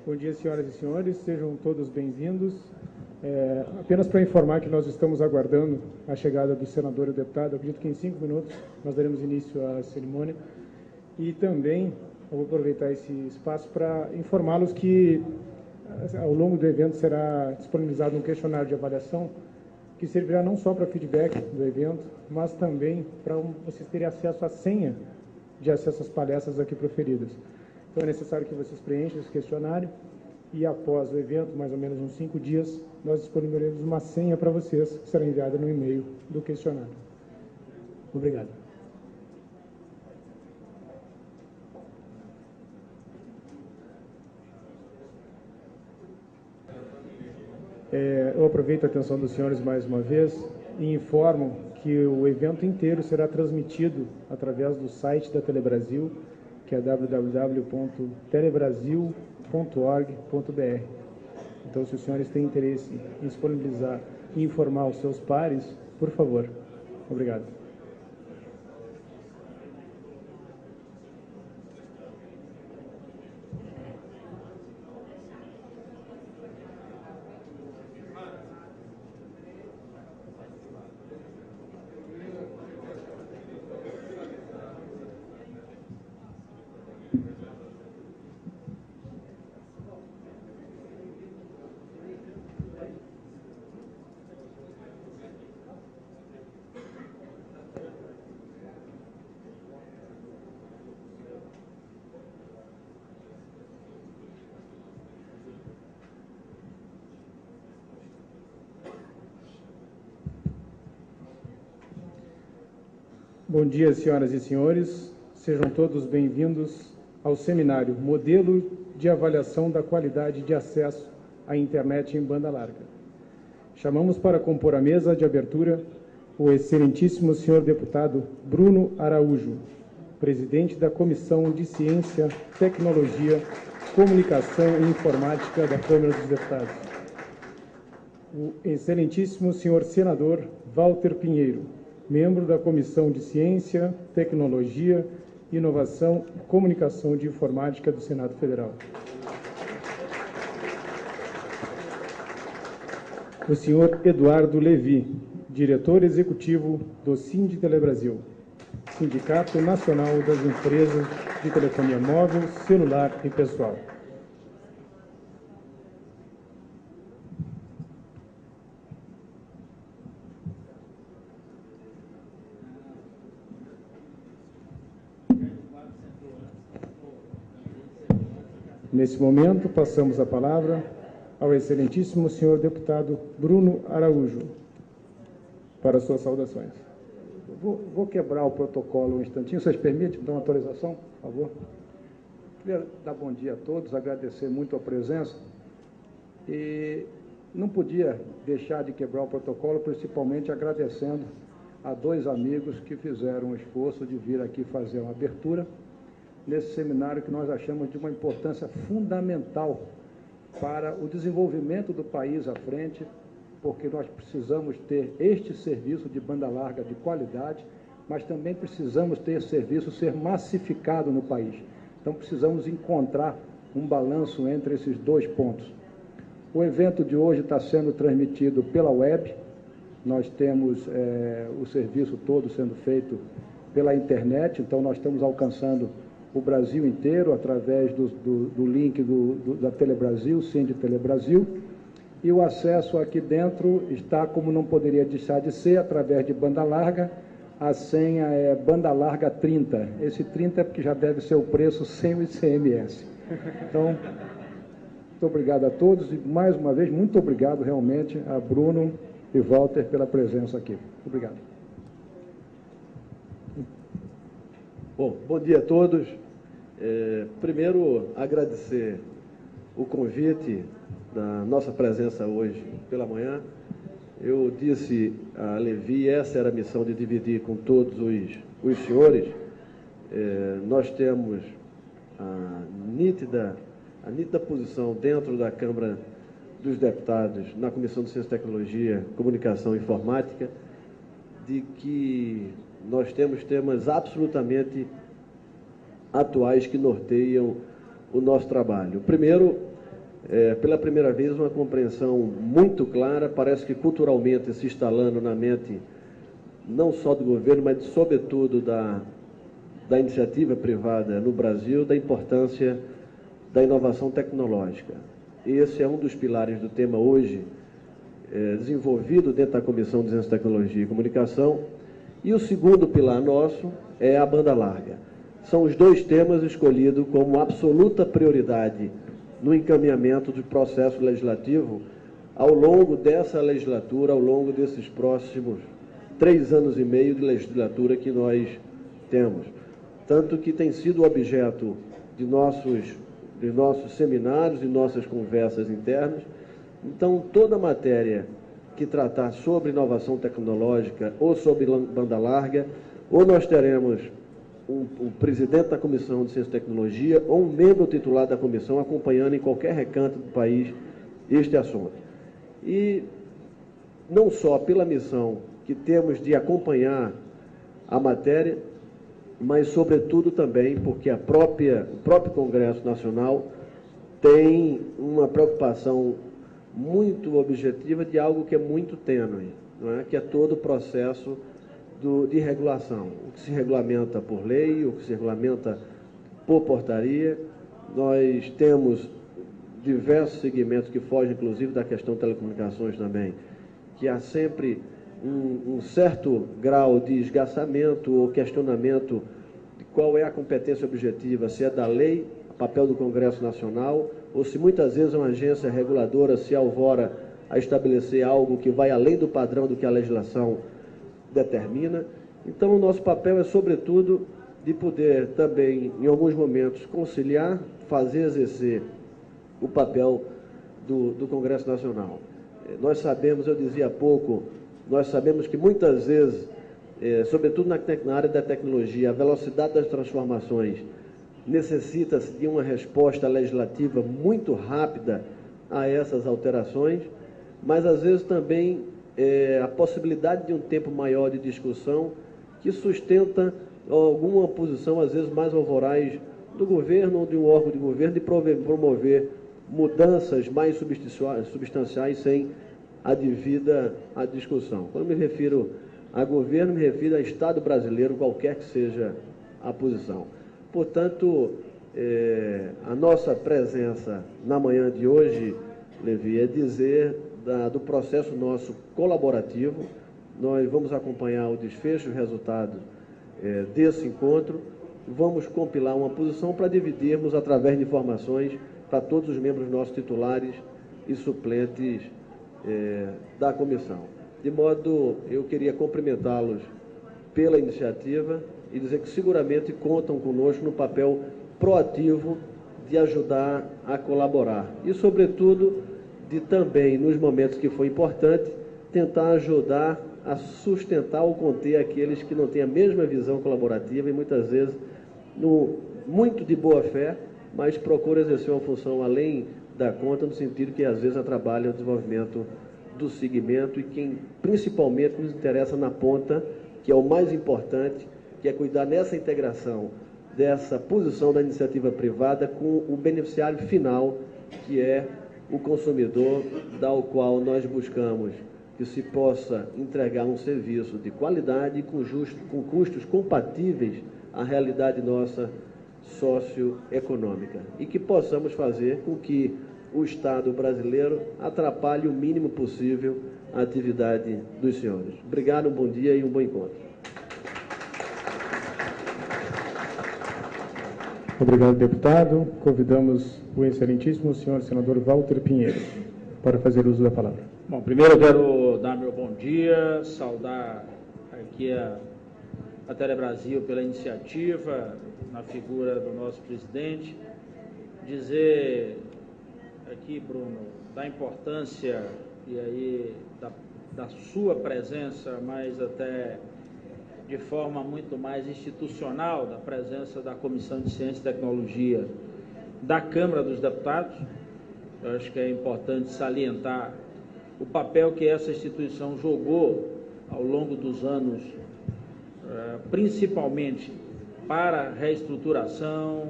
Bom dia, senhoras e senhores, sejam todos bem-vindos. Apenas para informar que nós estamos aguardando a chegada do senador e deputado, acredito que em 5 minutos nós daremos início à cerimônia. E também eu vou aproveitar esse espaço para informá-los que ao longo do evento será disponibilizado um questionário de avaliação que servirá não só para feedback do evento, mas também para vocês terem acesso à senha de acesso às palestras aqui proferidas. Então é necessário que vocês preenchem esse questionário e após o evento, mais ou menos uns 5 dias, nós disponibilizaremos uma senha para vocês, que será enviada no e-mail do questionário. Obrigado. Eu aproveito a atenção dos senhores mais uma vez e informo que o evento inteiro será transmitido através do site da Telebrasil, que é www.telebrasil.org.br. Então, se os senhores têm interesse em disponibilizar e informar os seus pares, por favor. Obrigado. Bom dia, senhoras e senhores. Sejam todos bem-vindos ao seminário Modelo de Avaliação da Qualidade de Acesso à Internet em Banda Larga. Chamamos para compor a mesa de abertura o excelentíssimo senhor deputado Bruno Araújo, presidente da Comissão de Ciência, Tecnologia, Comunicação e Informática da Câmara dos Deputados. O excelentíssimo senhor senador Walter Pinheiro, membro da Comissão de Ciência, Tecnologia, Inovação e Comunicação de Informática do Senado Federal. O senhor Eduardo Levi, diretor executivo do Sinditelebrasil, Sindicato Nacional das Empresas de Telefonia Móvel, Celular e Pessoal. Nesse momento, passamos a palavra ao excelentíssimo senhor deputado Bruno Araújo, para suas saudações. Vou quebrar o protocolo um instantinho, vocês permitem? Me dão uma autorização, por favor? Queria dar bom dia a todos, agradecer muito a presença e não podia deixar de quebrar o protocolo, principalmente agradecendo a 2 amigos que fizeram o esforço de vir aqui fazer uma abertura nesse seminário que nós achamos de uma importância fundamental para o desenvolvimento do país à frente, porque nós precisamos ter este serviço de banda larga de qualidade, mas também precisamos ter esse serviço ser massificado no país. Então, precisamos encontrar um balanço entre esses 2 pontos. O evento de hoje está sendo transmitido pela web, nós temos o serviço todo sendo feito pela internet, então nós estamos alcançando o Brasil inteiro, através do link da Telebrasil, Sinditelebrasil, e o acesso aqui dentro está, como não poderia deixar de ser, através de banda larga. A senha é banda larga 30. Esse 30 é porque já deve ser o preço sem o ICMS. Então, muito obrigado a todos e, mais uma vez, muito obrigado realmente a Bruno e Walter pela presença aqui. Obrigado. Bom dia a todos. Primeiro, agradecer o convite da nossa presença hoje pela manhã. Eu disse a Levi, essa era a missão de dividir com todos os senhores. Nós temos a nítida posição dentro da Câmara dos Deputados, na Comissão de Ciência, Tecnologia, Comunicação e Informática, de que nós temos temas absolutamente atuais que norteiam o nosso trabalho. O primeiro pela primeira vez, uma compreensão muito clara, parece que culturalmente se instalando na mente, não só do governo, mas sobretudo da iniciativa privada no Brasil, da importância da inovação tecnológica. Esse é um dos pilares do tema hoje, desenvolvido dentro da Comissão de Ciência, Tecnologia e Comunicação. E o segundo pilar nosso é a banda larga. São os dois temas escolhidos como absoluta prioridade no encaminhamento do processo legislativo ao longo dessa legislatura, ao longo desses próximos 3 anos e meio de legislatura que nós temos. Tanto que tem sido objeto de nossos seminários, de nossas conversas internas. Então, toda matéria que tratar sobre inovação tecnológica ou sobre banda larga, ou nós teremos um presidente da Comissão de Ciência e Tecnologia ou um membro titular da comissão acompanhando em qualquer recanto do país este assunto. E não só pela missão que temos de acompanhar a matéria, mas, sobretudo, também porque o próprio Congresso Nacional tem uma preocupação muito objetiva de algo que é muito tênue, não é? Que é todo o processo de regulação, o que se regulamenta por lei, o que se regulamenta por portaria. Nós temos diversos segmentos que fogem, inclusive, da questão de telecomunicações também, que há sempre um certo grau de esgarçamento ou questionamento de qual é a competência objetiva, se é da lei, papel do Congresso Nacional, ou se muitas vezes uma agência reguladora se alvora a estabelecer algo que vai além do padrão do que a legislação determina. Então, o nosso papel é, sobretudo, de poder também, em alguns momentos, conciliar, fazer exercer o papel do Congresso Nacional. Nós sabemos, eu dizia há pouco, nós sabemos que muitas vezes, sobretudo na área da tecnologia, a velocidade das transformações necessita-se de uma resposta legislativa muito rápida a essas alterações, mas às vezes também a possibilidade de um tempo maior de discussão que sustenta alguma posição, às vezes mais voraz, do governo ou de um órgão de governo de promover mudanças mais substanciais sem a devida discussão. Quando me refiro a governo, me refiro a Estado brasileiro, qualquer que seja a posição. Portanto, a nossa presença na manhã de hoje, Levi, é dizer do processo nosso colaborativo. Nós vamos acompanhar o desfecho e o resultado desse encontro, vamos compilar uma posição para dividirmos através de informações para todos os membros nossos titulares e suplentes da comissão. De modo, eu queria cumprimentá-los pela iniciativa e dizer que seguramente contam conosco no papel proativo de ajudar a colaborar e, sobretudo, de também, nos momentos que foi importante, tentar ajudar a sustentar ou conter aqueles que não têm a mesma visão colaborativa e, muitas vezes, muito de boa fé, mas procuram exercer uma função além da conta, no sentido que, às vezes, atrapalha o desenvolvimento do segmento e quem, principalmente, nos interessa na ponta, que é o mais importante, que é cuidar nessa integração dessa posição da iniciativa privada com o beneficiário final, que é o consumidor, ao qual nós buscamos que se possa entregar um serviço de qualidade com custos compatíveis à realidade nossa socioeconômica e que possamos fazer com que o Estado brasileiro atrapalhe o mínimo possível a atividade dos senhores. Obrigado, um bom dia e um bom encontro. Obrigado, deputado. Convidamos o excelentíssimo senhor senador Walter Pinheiro para fazer uso da palavra. Bom, primeiro eu quero dar meu bom dia, saudar aqui a Telebrasil pela iniciativa, na figura do nosso presidente, dizer aqui, Bruno, da importância e aí da sua presença, mas até de forma muito mais institucional, da presença da Comissão de Ciência e Tecnologia da Câmara dos Deputados. Eu acho que é importante salientar o papel que essa instituição jogou ao longo dos anos, principalmente para a reestruturação,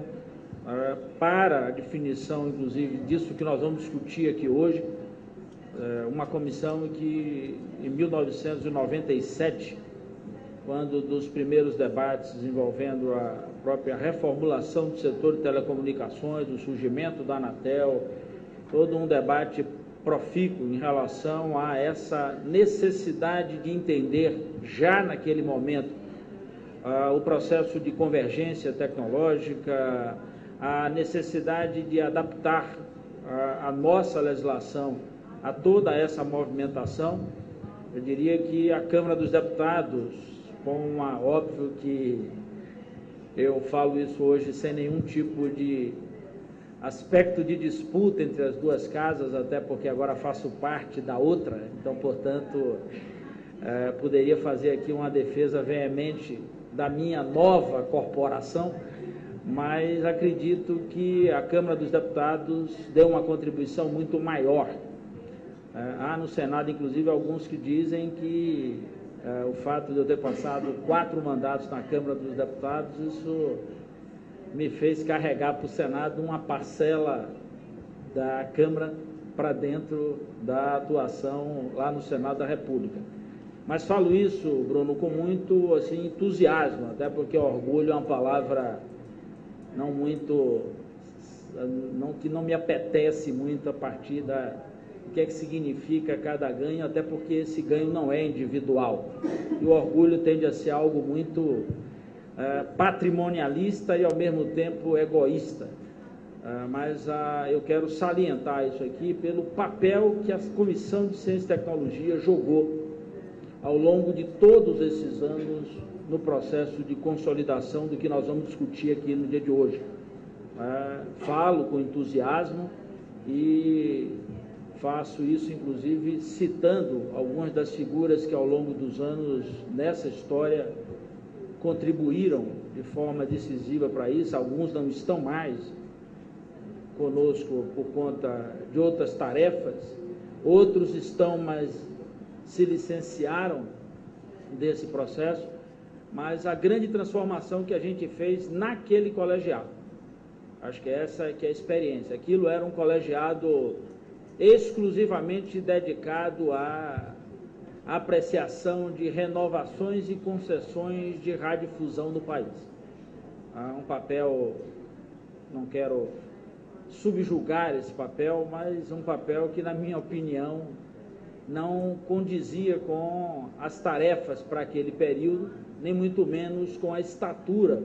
para a definição, inclusive, disso que nós vamos discutir aqui hoje, uma comissão que, em 1997, quando dos primeiros debates envolvendo a própria reformulação do setor de telecomunicações, o surgimento da Anatel, todo um debate profícuo em relação a essa necessidade de entender, já naquele momento, o processo de convergência tecnológica, a necessidade de adaptar a nossa legislação a toda essa movimentação. Eu diria que a Câmara dos Deputados, óbvio que eu falo isso hoje sem nenhum tipo de aspecto de disputa entre as duas casas, até porque agora faço parte da outra, então, portanto, poderia fazer aqui uma defesa veemente da minha nova corporação, mas acredito que a Câmara dos Deputados deu uma contribuição muito maior. Há no Senado, inclusive, alguns que dizem que o fato de eu ter passado 4 mandatos na Câmara dos Deputados, isso me fez carregar para o Senado uma parcela da Câmara para dentro da atuação lá no Senado da República. Mas falo isso, Bruno, com muito assim, entusiasmo, até porque orgulho é uma palavra que não me apetece muito a partir da o que é que significa cada ganho, até porque esse ganho não é individual. E o orgulho tende a ser algo muito patrimonialista e, ao mesmo tempo, egoísta. Mas eu quero salientar isso aqui pelo papel que a Comissão de Ciência e Tecnologia jogou ao longo de todos esses anos no processo de consolidação do que nós vamos discutir aqui no dia de hoje. Falo com entusiasmo e faço isso, inclusive, citando algumas das figuras que, ao longo dos anos, nessa história, contribuíram de forma decisiva para isso. Alguns não estão mais conosco por conta de outras tarefas, outros estão, mas se licenciaram desse processo, mas a grande transformação que a gente fez naquele colegiado, acho que essa que é a experiência. Aquilo era um colegiado exclusivamente dedicado à apreciação de renovações e concessões de radiodifusão no país. Um papel, não quero subjugar esse papel, mas um papel que, na minha opinião, não condizia com as tarefas para aquele período, nem muito menos com a estatura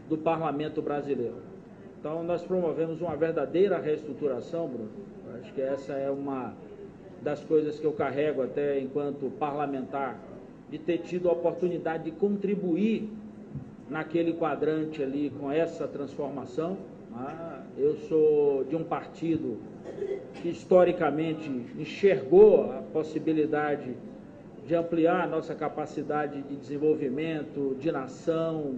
do parlamento brasileiro. Então, nós promovemos uma verdadeira reestruturação, Bruno. Acho que essa é uma das coisas que eu carrego até enquanto parlamentar, de ter tido a oportunidade de contribuir naquele quadrante ali com essa transformação. Eu sou de um partido que historicamente enxergou a possibilidade de ampliar a nossa capacidade de desenvolvimento, de nação,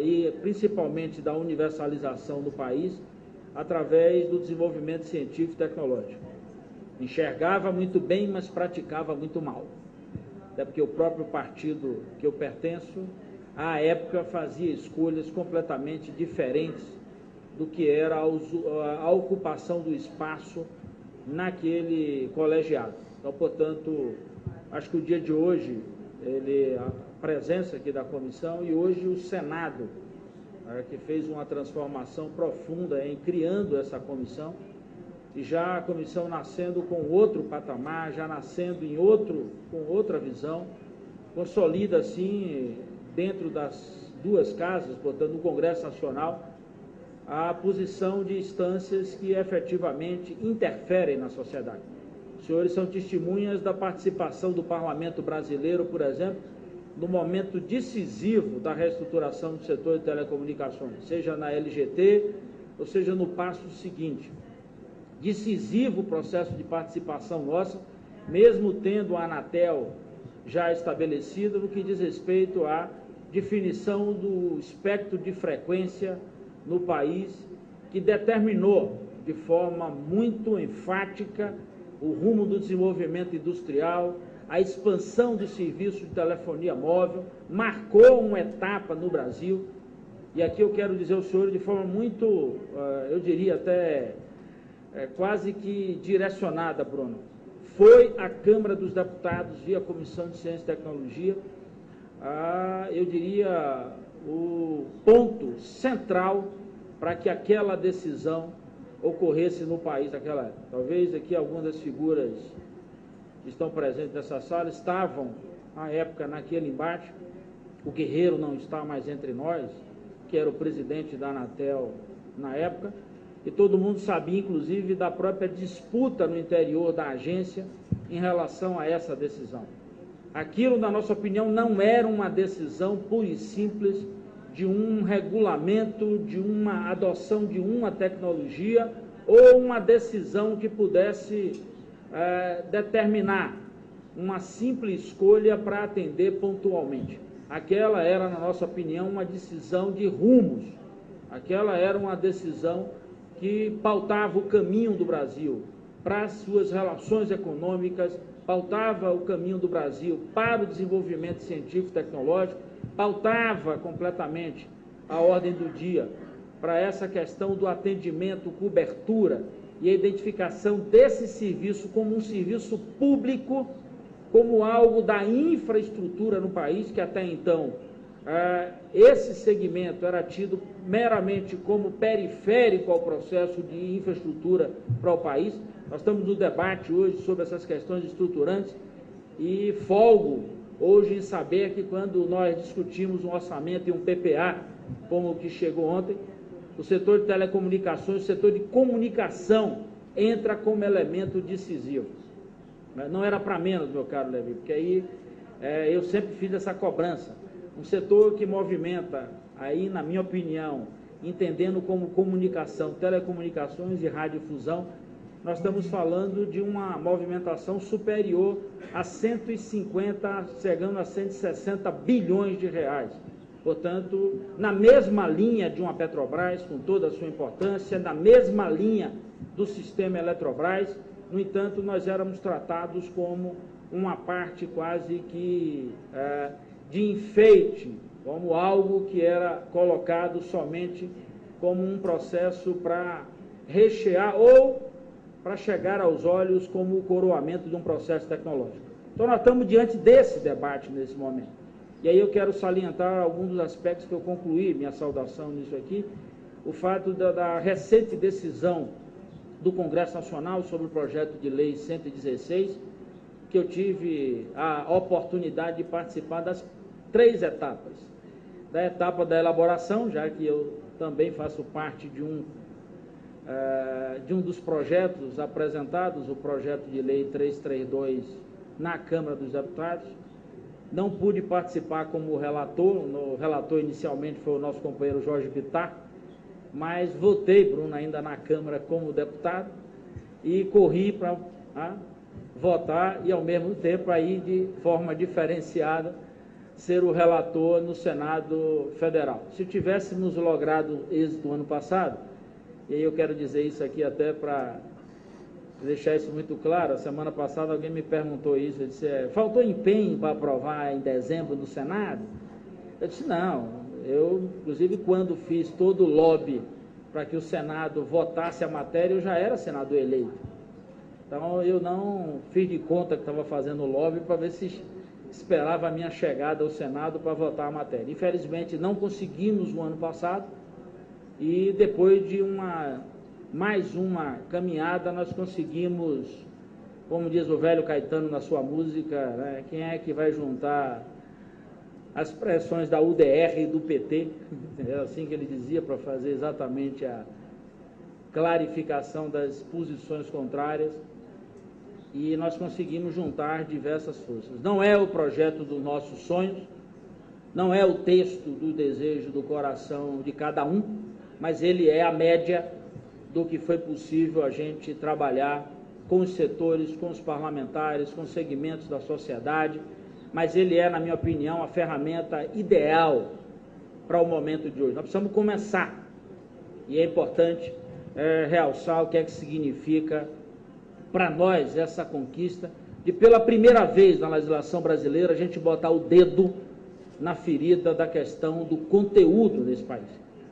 e principalmente da universalização do país, através do desenvolvimento científico e tecnológico. Enxergava muito bem, mas praticava muito mal. Até porque o próprio partido que eu pertenço, à época, fazia escolhas completamente diferentes do que era a ocupação do espaço naquele colegiado. Então, portanto, acho que o dia de hoje, a presença aqui da comissão, e hoje o Senado, que fez uma transformação profunda em criando essa comissão, e já a comissão nascendo com outro patamar, já nascendo com outra visão, consolida assim, dentro das duas casas, portanto, no Congresso Nacional, a posição de instâncias que efetivamente interferem na sociedade. Os senhores são testemunhas da participação do Parlamento brasileiro, por exemplo, no momento decisivo da reestruturação do setor de telecomunicações, seja na LGT, ou seja no passo seguinte. Decisivo o processo de participação nossa, mesmo tendo a Anatel já estabelecida no que diz respeito à definição do espectro de frequência no país, que determinou de forma muito enfática o rumo do desenvolvimento industrial, a expansão do serviço de telefonia móvel, marcou uma etapa no Brasil, E aqui eu quero dizer ao senhor de forma muito, eu diria até quase que direcionada, Bruno. Foi a Câmara dos Deputados, via Comissão de Ciência e Tecnologia, eu diria, o ponto central para que aquela decisão ocorresse no país naquela época. Talvez aqui algumas das figuras que estão presentes nessa sala estavam, na época, naquele embate. O Guerreiro não está mais entre nós, que era o presidente da Anatel na época, e todo mundo sabia, inclusive, da própria disputa no interior da agência em relação a essa decisão. Aquilo, na nossa opinião, não era uma decisão pura e simples de um regulamento, de uma adoção de uma tecnologia ou uma decisão que pudesse determinar uma simples escolha para atender pontualmente. Aquela era, na nossa opinião, uma decisão de rumos. Aquela era uma decisão que pautava o caminho do Brasil para as suas relações econômicas, pautava o caminho do Brasil para o desenvolvimento científico e tecnológico, pautava completamente a ordem do dia para essa questão do atendimento, cobertura e a identificação desse serviço como um serviço público, como algo da infraestrutura no país, que até então esse segmento era tido meramente como periférico ao processo de infraestrutura para o país. Nós estamos no debate hoje sobre essas questões estruturantes e folgo hoje em saber que quando nós discutimos um orçamento e um PPA, como o que chegou ontem, o setor de telecomunicações, o setor de comunicação entra como elemento decisivo. Não era para menos, meu caro Levi, porque aí eu sempre fiz essa cobrança. Um setor que movimenta, aí na minha opinião, entendendo como comunicação, telecomunicações e radiodifusão, nós estamos falando de uma movimentação superior a 150, chegando a 160 bilhões de reais. Portanto, na mesma linha de uma Petrobras, com toda a sua importância, na mesma linha do sistema Eletrobras. No entanto, nós éramos tratados como uma parte quase que de enfeite, como algo que era colocado somente como um processo para rechear ou para chegar aos olhos como o coroamento de um processo tecnológico. Então, nós estamos diante desse debate nesse momento. E aí eu quero salientar alguns dos aspectos que eu concluí minha saudação nisso aqui, o fato da recente decisão do Congresso Nacional sobre o projeto de lei 116, que eu tive a oportunidade de participar das 3 etapas. Da etapa da elaboração, já que eu também faço parte de um dos projetos apresentados, o projeto de lei 332, na Câmara dos Deputados. Não pude participar como relator, o relator inicialmente foi o nosso companheiro Jorge Bittar, mas votei, Bruno, ainda na Câmara como deputado e corri para votar e, ao mesmo tempo, aí de forma diferenciada, ser o relator no Senado Federal. Se tivéssemos logrado êxito ano passado, e aí eu quero dizer isso aqui até para deixar isso muito claro, a semana passada alguém me perguntou isso, eu disse, faltou empenho para aprovar em dezembro no Senado? Eu disse, não, eu, inclusive, quando fiz todo o lobby para que o Senado votasse a matéria, eu já era senador eleito. Então, eu não fiz de conta que estava fazendo lobby para ver se esperava a minha chegada ao Senado para votar a matéria. Infelizmente, não conseguimos no ano passado e depois de mais uma caminhada, nós conseguimos, como diz o velho Caetano na sua música, né, quem é que vai juntar as pressões da UDR e do PT, era assim que ele dizia, para fazer exatamente a clarificação das posições contrárias, e nós conseguimos juntar diversas forças. Não é o projeto dos nossos sonhos, não é o texto do desejo do coração de cada um, mas ele é a média do que foi possível a gente trabalhar com os setores, com os parlamentares, com os segmentos da sociedade, mas ele é, na minha opinião, a ferramenta ideal para o momento de hoje. Nós precisamos começar, e é importante realçar o que é que significa para nós essa conquista de, pela primeira vez na legislação brasileira, a gente botar o dedo na ferida da questão do conteúdo nesse país,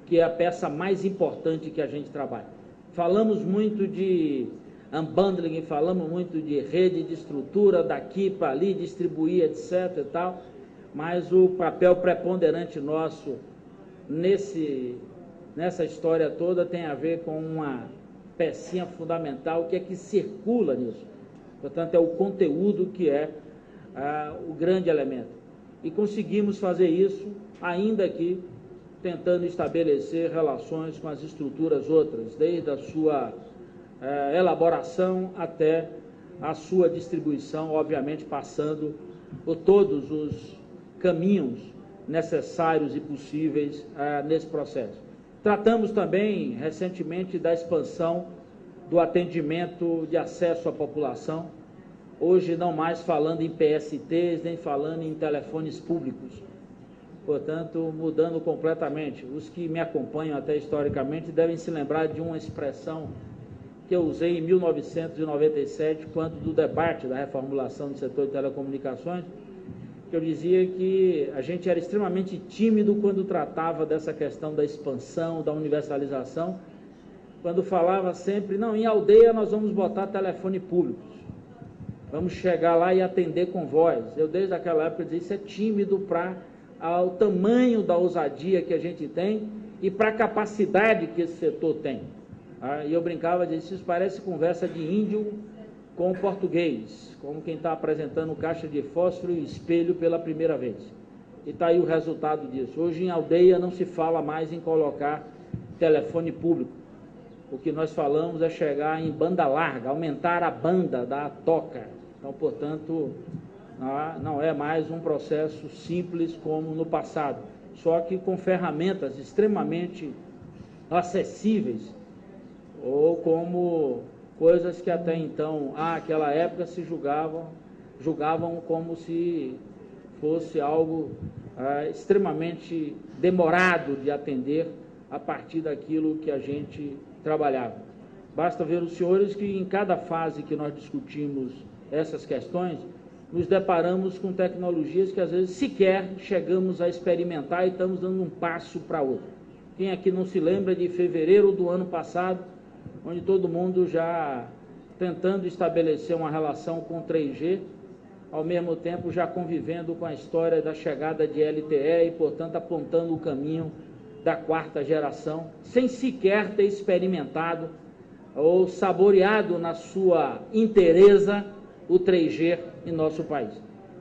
que é a peça mais importante que a gente trabalha. Falamos muito de unbundling, falamos muito de rede, de estrutura, daqui para ali, distribuir, etc. e tal, mas o papel preponderante nosso nessa história toda tem a ver com uma pecinha fundamental que é que circula nisso. Portanto, é o conteúdo que é o grande elemento. E conseguimos fazer isso, ainda que tentando estabelecer relações com as estruturas outras, desde a sua elaboração até a sua distribuição, obviamente passando por todos os caminhos necessários e possíveis nesse processo. Tratamos também, recentemente, da expansão do atendimento de acesso à população, hoje não mais falando em PSTs, nem falando em telefones públicos, portanto, mudando completamente. Os que me acompanham até historicamente devem se lembrar de uma expressão que eu usei em 1997, quando do debate da reformulação do setor de telecomunicações, que eu dizia que a gente era extremamente tímido quando tratava dessa questão da expansão, da universalização, quando falava sempre, não, em aldeia nós vamos botar telefone públicos, vamos chegar lá e atender com voz. Eu, desde aquela época, dizia, isso é tímido para o tamanho da ousadia que a gente tem e para a capacidade que esse setor tem. E eu brincava, dizia, isso parece conversa de índio com português, como quem está apresentando caixa de fósforo e espelho pela primeira vez. E está aí o resultado disso. Hoje em aldeia não se fala mais em colocar telefone público. O que nós falamos é chegar em banda larga, aumentar a banda da toca. Então, portanto, não é mais um processo simples como no passado, só que com ferramentas extremamente acessíveis, ou como coisas que até então, àquela época, se julgavam como se fosse algo extremamente demorado de atender a partir daquilo que a gente trabalhava. Basta ver os senhores que em cada fase que nós discutimos essas questões, nos deparamos com tecnologias que às vezes sequer chegamos a experimentar e estamos dando um passo para outro. Quem aqui não se lembra de fevereiro do ano passado, onde todo mundo já tentando estabelecer uma relação com 3G, ao mesmo tempo já convivendo com a história da chegada de LTE e, portanto, apontando o caminho da 4ª geração, sem sequer ter experimentado ou saboreado na sua inteireza o 3G em nosso país.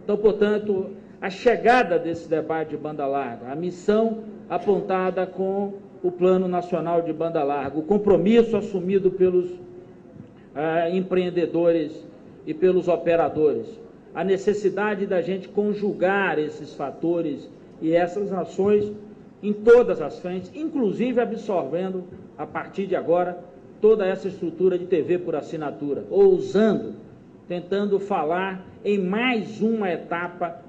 Então, portanto, a chegada desse debate de banda larga, a missão apontada com o Plano Nacional de Banda Larga, o compromisso assumido pelos empreendedores e pelos operadores, a necessidade da gente conjugar esses fatores e essas ações em todas as frentes, inclusive absorvendo, a partir de agora, toda essa estrutura de TV por assinatura, ousando, tentando falar em mais uma etapa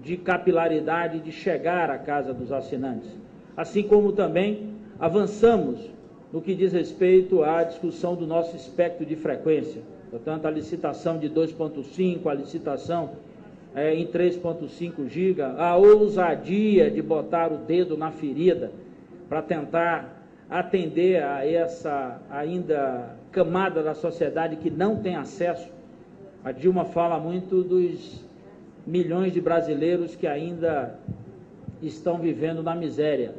de capilaridade de chegar à casa dos assinantes. Assim como também avançamos no que diz respeito à discussão do nosso espectro de frequência, portanto, a licitação de 2.5, a licitação em 3.5 GB, a ousadia de botar o dedo na ferida para tentar atender a essa ainda camada da sociedade que não tem acesso. A Dilma fala muito dos milhões de brasileiros que ainda estão vivendo na miséria.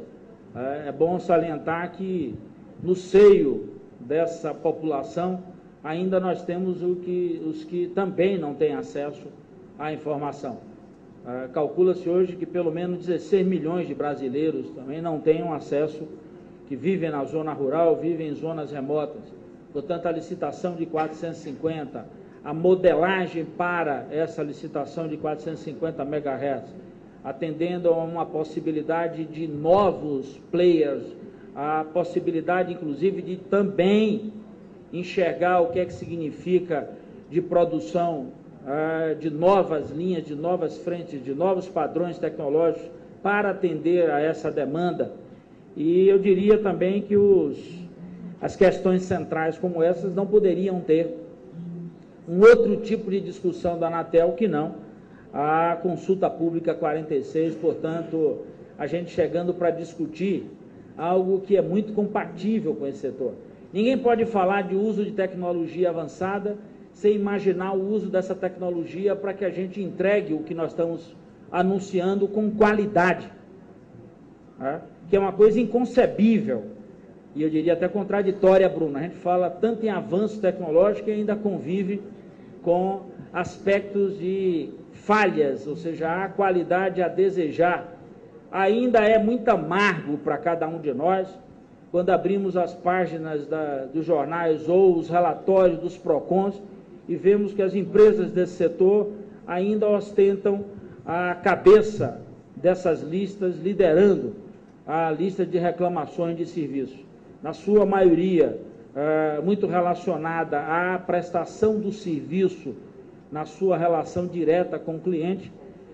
É bom salientar que no seio dessa população ainda nós temos os que também não têm acesso à informação. Calcula-se hoje que pelo menos 16 milhões de brasileiros também não têm acesso, que vivem na zona rural, vivem em zonas remotas. Portanto, a licitação de 450, a modelagem para essa licitação de 450 MHz, atendendo a uma possibilidade de novos players, a possibilidade, inclusive, de também enxergar o que é que significa de produção de novas linhas, de novas frentes, de novos padrões tecnológicos para atender a essa demanda. E eu diria também que as questões centrais como essas não poderiam ter um outro tipo de discussão da Anatel que não a consulta pública 46, portanto, a gente chegando para discutir algo que é muito compatível com esse setor. Ninguém pode falar de uso de tecnologia avançada sem imaginar o uso dessa tecnologia para que a gente entregue o que nós estamos anunciando com qualidade, né? Que é uma coisa inconcebível, e eu diria até contraditória, Bruno. A gente fala tanto em avanço tecnológico e ainda convive com aspectos de falhas, ou seja, a qualidade a desejar. Ainda é muito amargo para cada um de nós, quando abrimos as páginas dos jornais ou os relatórios dos PROCONs e vemos que as empresas desse setor ainda ostentam a cabeça dessas listas, liderando a lista de reclamações de serviço. Na sua maioria, muito relacionada à prestação do serviço, na sua relação direta com o cliente,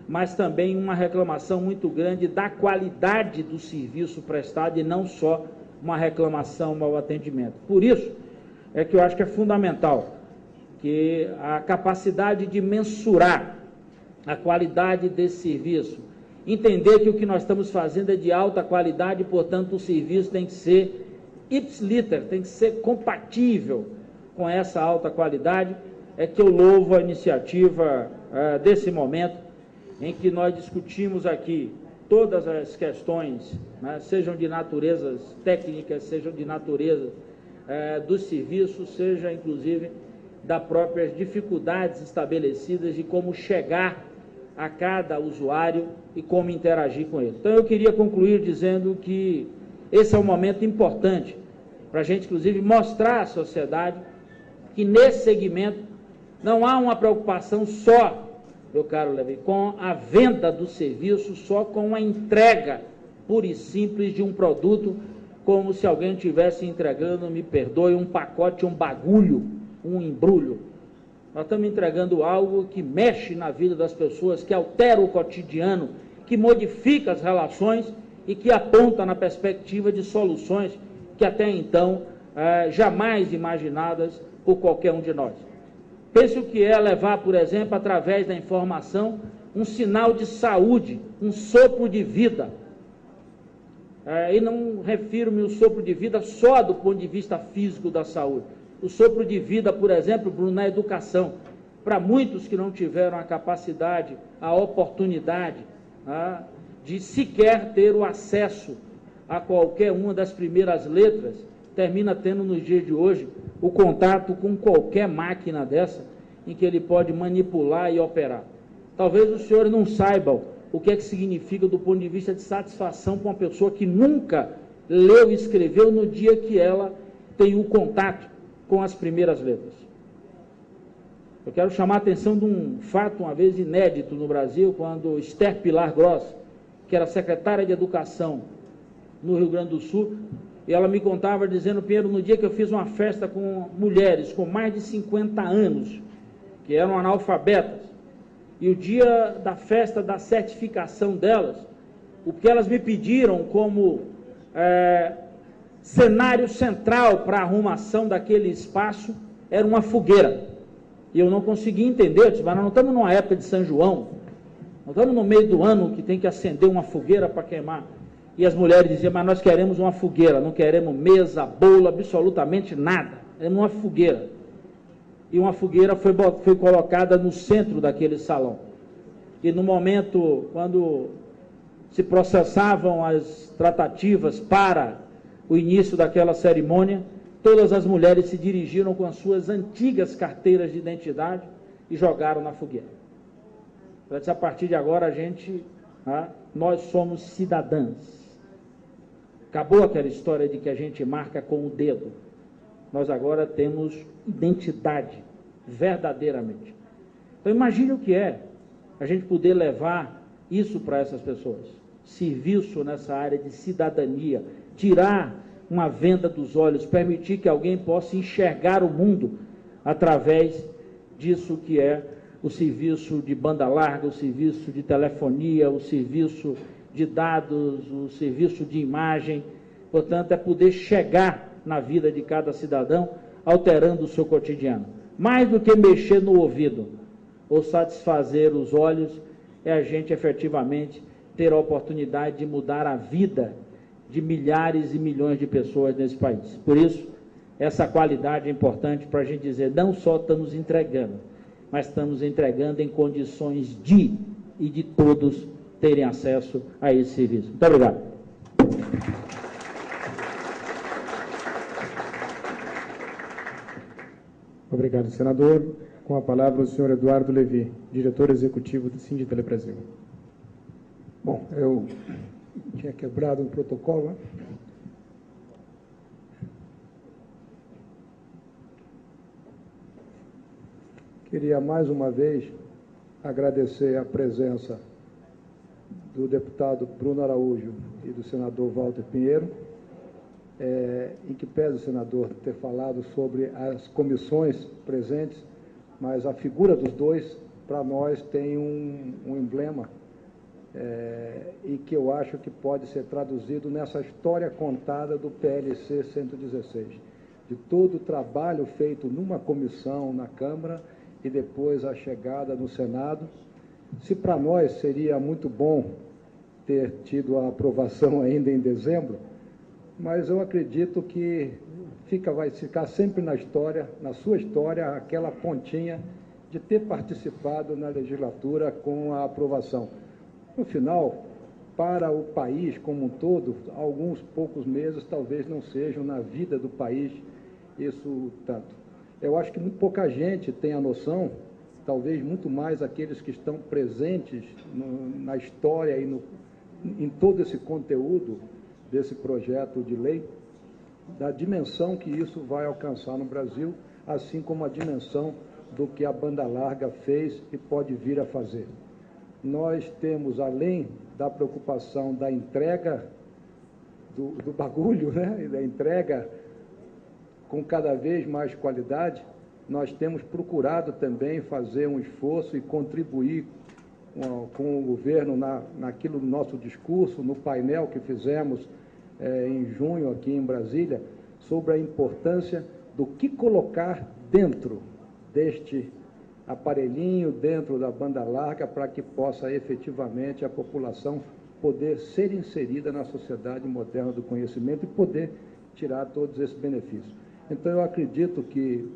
mas também uma reclamação muito grande da qualidade do serviço prestado e não só uma reclamação, mau atendimento. Por isso é que eu acho que é fundamental que a capacidade de mensurar a qualidade desse serviço, entender que o que nós estamos fazendo é de alta qualidade, portanto o serviço tem que ser ipsiliter, tem que ser compatível com essa alta qualidade, é que eu louvo a iniciativa desse momento, em que nós discutimos aqui todas as questões, né, sejam de naturezas técnicas, sejam de natureza dos serviços, seja inclusive das próprias dificuldades estabelecidas de como chegar a cada usuário e como interagir com ele. Então eu queria concluir dizendo que esse é um momento importante para a gente inclusive mostrar à sociedade que nesse segmento não há uma preocupação só, meu caro Levi, com a venda do serviço, só com a entrega pura e simples de um produto, como se alguém estivesse entregando, me perdoe, um pacote, um bagulho, um embrulho. Nós estamos entregando algo que mexe na vida das pessoas, que altera o cotidiano, que modifica as relações e que aponta na perspectiva de soluções que até então jamais imaginadas por qualquer um de nós. Pense o que é levar, por exemplo, através da informação, um sinal de saúde, um sopro de vida. E não refiro-me ao sopro de vida só do ponto de vista físico da saúde. O sopro de vida, por exemplo, Bruno, na educação. Para muitos que não tiveram a capacidade, a oportunidade de sequer ter o acesso a qualquer uma das primeiras letras, termina tendo nos dias de hoje o contato com qualquer máquina dessa, em que ele pode manipular e operar. Talvez os senhores não saibam o que é que significa do ponto de vista de satisfação para uma pessoa que nunca leu e escreveu no dia que ela tem o contato com as primeiras letras. Eu quero chamar a atenção de um fato, uma vez inédito no Brasil, quando Esther Pilar Gross, que era secretária de Educação no Rio Grande do Sul, e ela me contava dizendo, Pinheiro, no dia que eu fiz uma festa com mulheres com mais de 50 anos, que eram analfabetas, e o dia da festa da certificação delas, o que elas me pediram como cenário central para a arrumação daquele espaço era uma fogueira. E eu não conseguia entender, eu disse, mas nós não estamos numa época de São João, nós estamos no meio do ano que tem que acender uma fogueira para queimar. E as mulheres diziam, mas nós queremos uma fogueira, não queremos mesa, bolo, absolutamente nada. Queremos uma fogueira. E uma fogueira foi colocada no centro daquele salão. E no momento, quando se processavam as tratativas para o início daquela cerimônia, todas as mulheres se dirigiram com as suas antigas carteiras de identidade e jogaram na fogueira. Ela disse, a partir de agora nós somos cidadãs. Acabou aquela história de que a gente marca com o dedo. Nós agora temos identidade, verdadeiramente. Então imagine o que é a gente poder levar isso para essas pessoas. Serviço nessa área de cidadania, tirar uma venda dos olhos, permitir que alguém possa enxergar o mundo através disso que é o serviço de banda larga, o serviço de telefonia, o serviço de dados, o serviço de imagem. Portanto, é poder chegar na vida de cada cidadão, alterando o seu cotidiano. Mais do que mexer no ouvido ou satisfazer os olhos, é a gente efetivamente ter a oportunidade de mudar a vida de milhares e milhões de pessoas nesse país. Por isso, essa qualidade é importante para a gente dizer, não só estamos entregando, mas estamos entregando em condições e de todos terem acesso a esse serviço. Muito obrigado. Obrigado, senador. Com a palavra o senhor Eduardo Levi, diretor executivo do Sindi Telebrasil. Bom, eu tinha quebrado um protocolo, né? Queria mais uma vez agradecer a presença do deputado Bruno Araújo e do senador Walter Pinheiro, em que pese o senador ter falado sobre as comissões presentes, mas a figura dos dois, para nós, tem um emblema e que eu acho que pode ser traduzido nessa história contada do PLC 116, de todo o trabalho feito numa comissão na Câmara e depois a chegada no Senado. Se para nós seria muito bom ter tido a aprovação ainda em dezembro, mas eu acredito que vai ficar sempre na história, na sua história, aquela pontinha de ter participado na legislatura com a aprovação. No final, para o país como um todo, alguns poucos meses talvez não sejam na vida do país isso tanto. Eu acho que muito pouca gente tem a noção, talvez muito mais aqueles que estão presentes na história e em todo esse conteúdo desse projeto de lei, da dimensão que isso vai alcançar no Brasil, assim como a dimensão do que a banda larga fez e pode vir a fazer. Nós temos, além da preocupação da entrega do bagulho, né, e da entrega com cada vez mais qualidade, nós temos procurado também fazer um esforço e contribuir com o governo naquilo do nosso discurso, no painel que fizemos em junho aqui em Brasília, sobre a importância do que colocar dentro deste aparelhinho, dentro da banda larga, para que possa efetivamente a população poder ser inserida na sociedade moderna do conhecimento e poder tirar todos esses benefícios. Então, eu acredito que,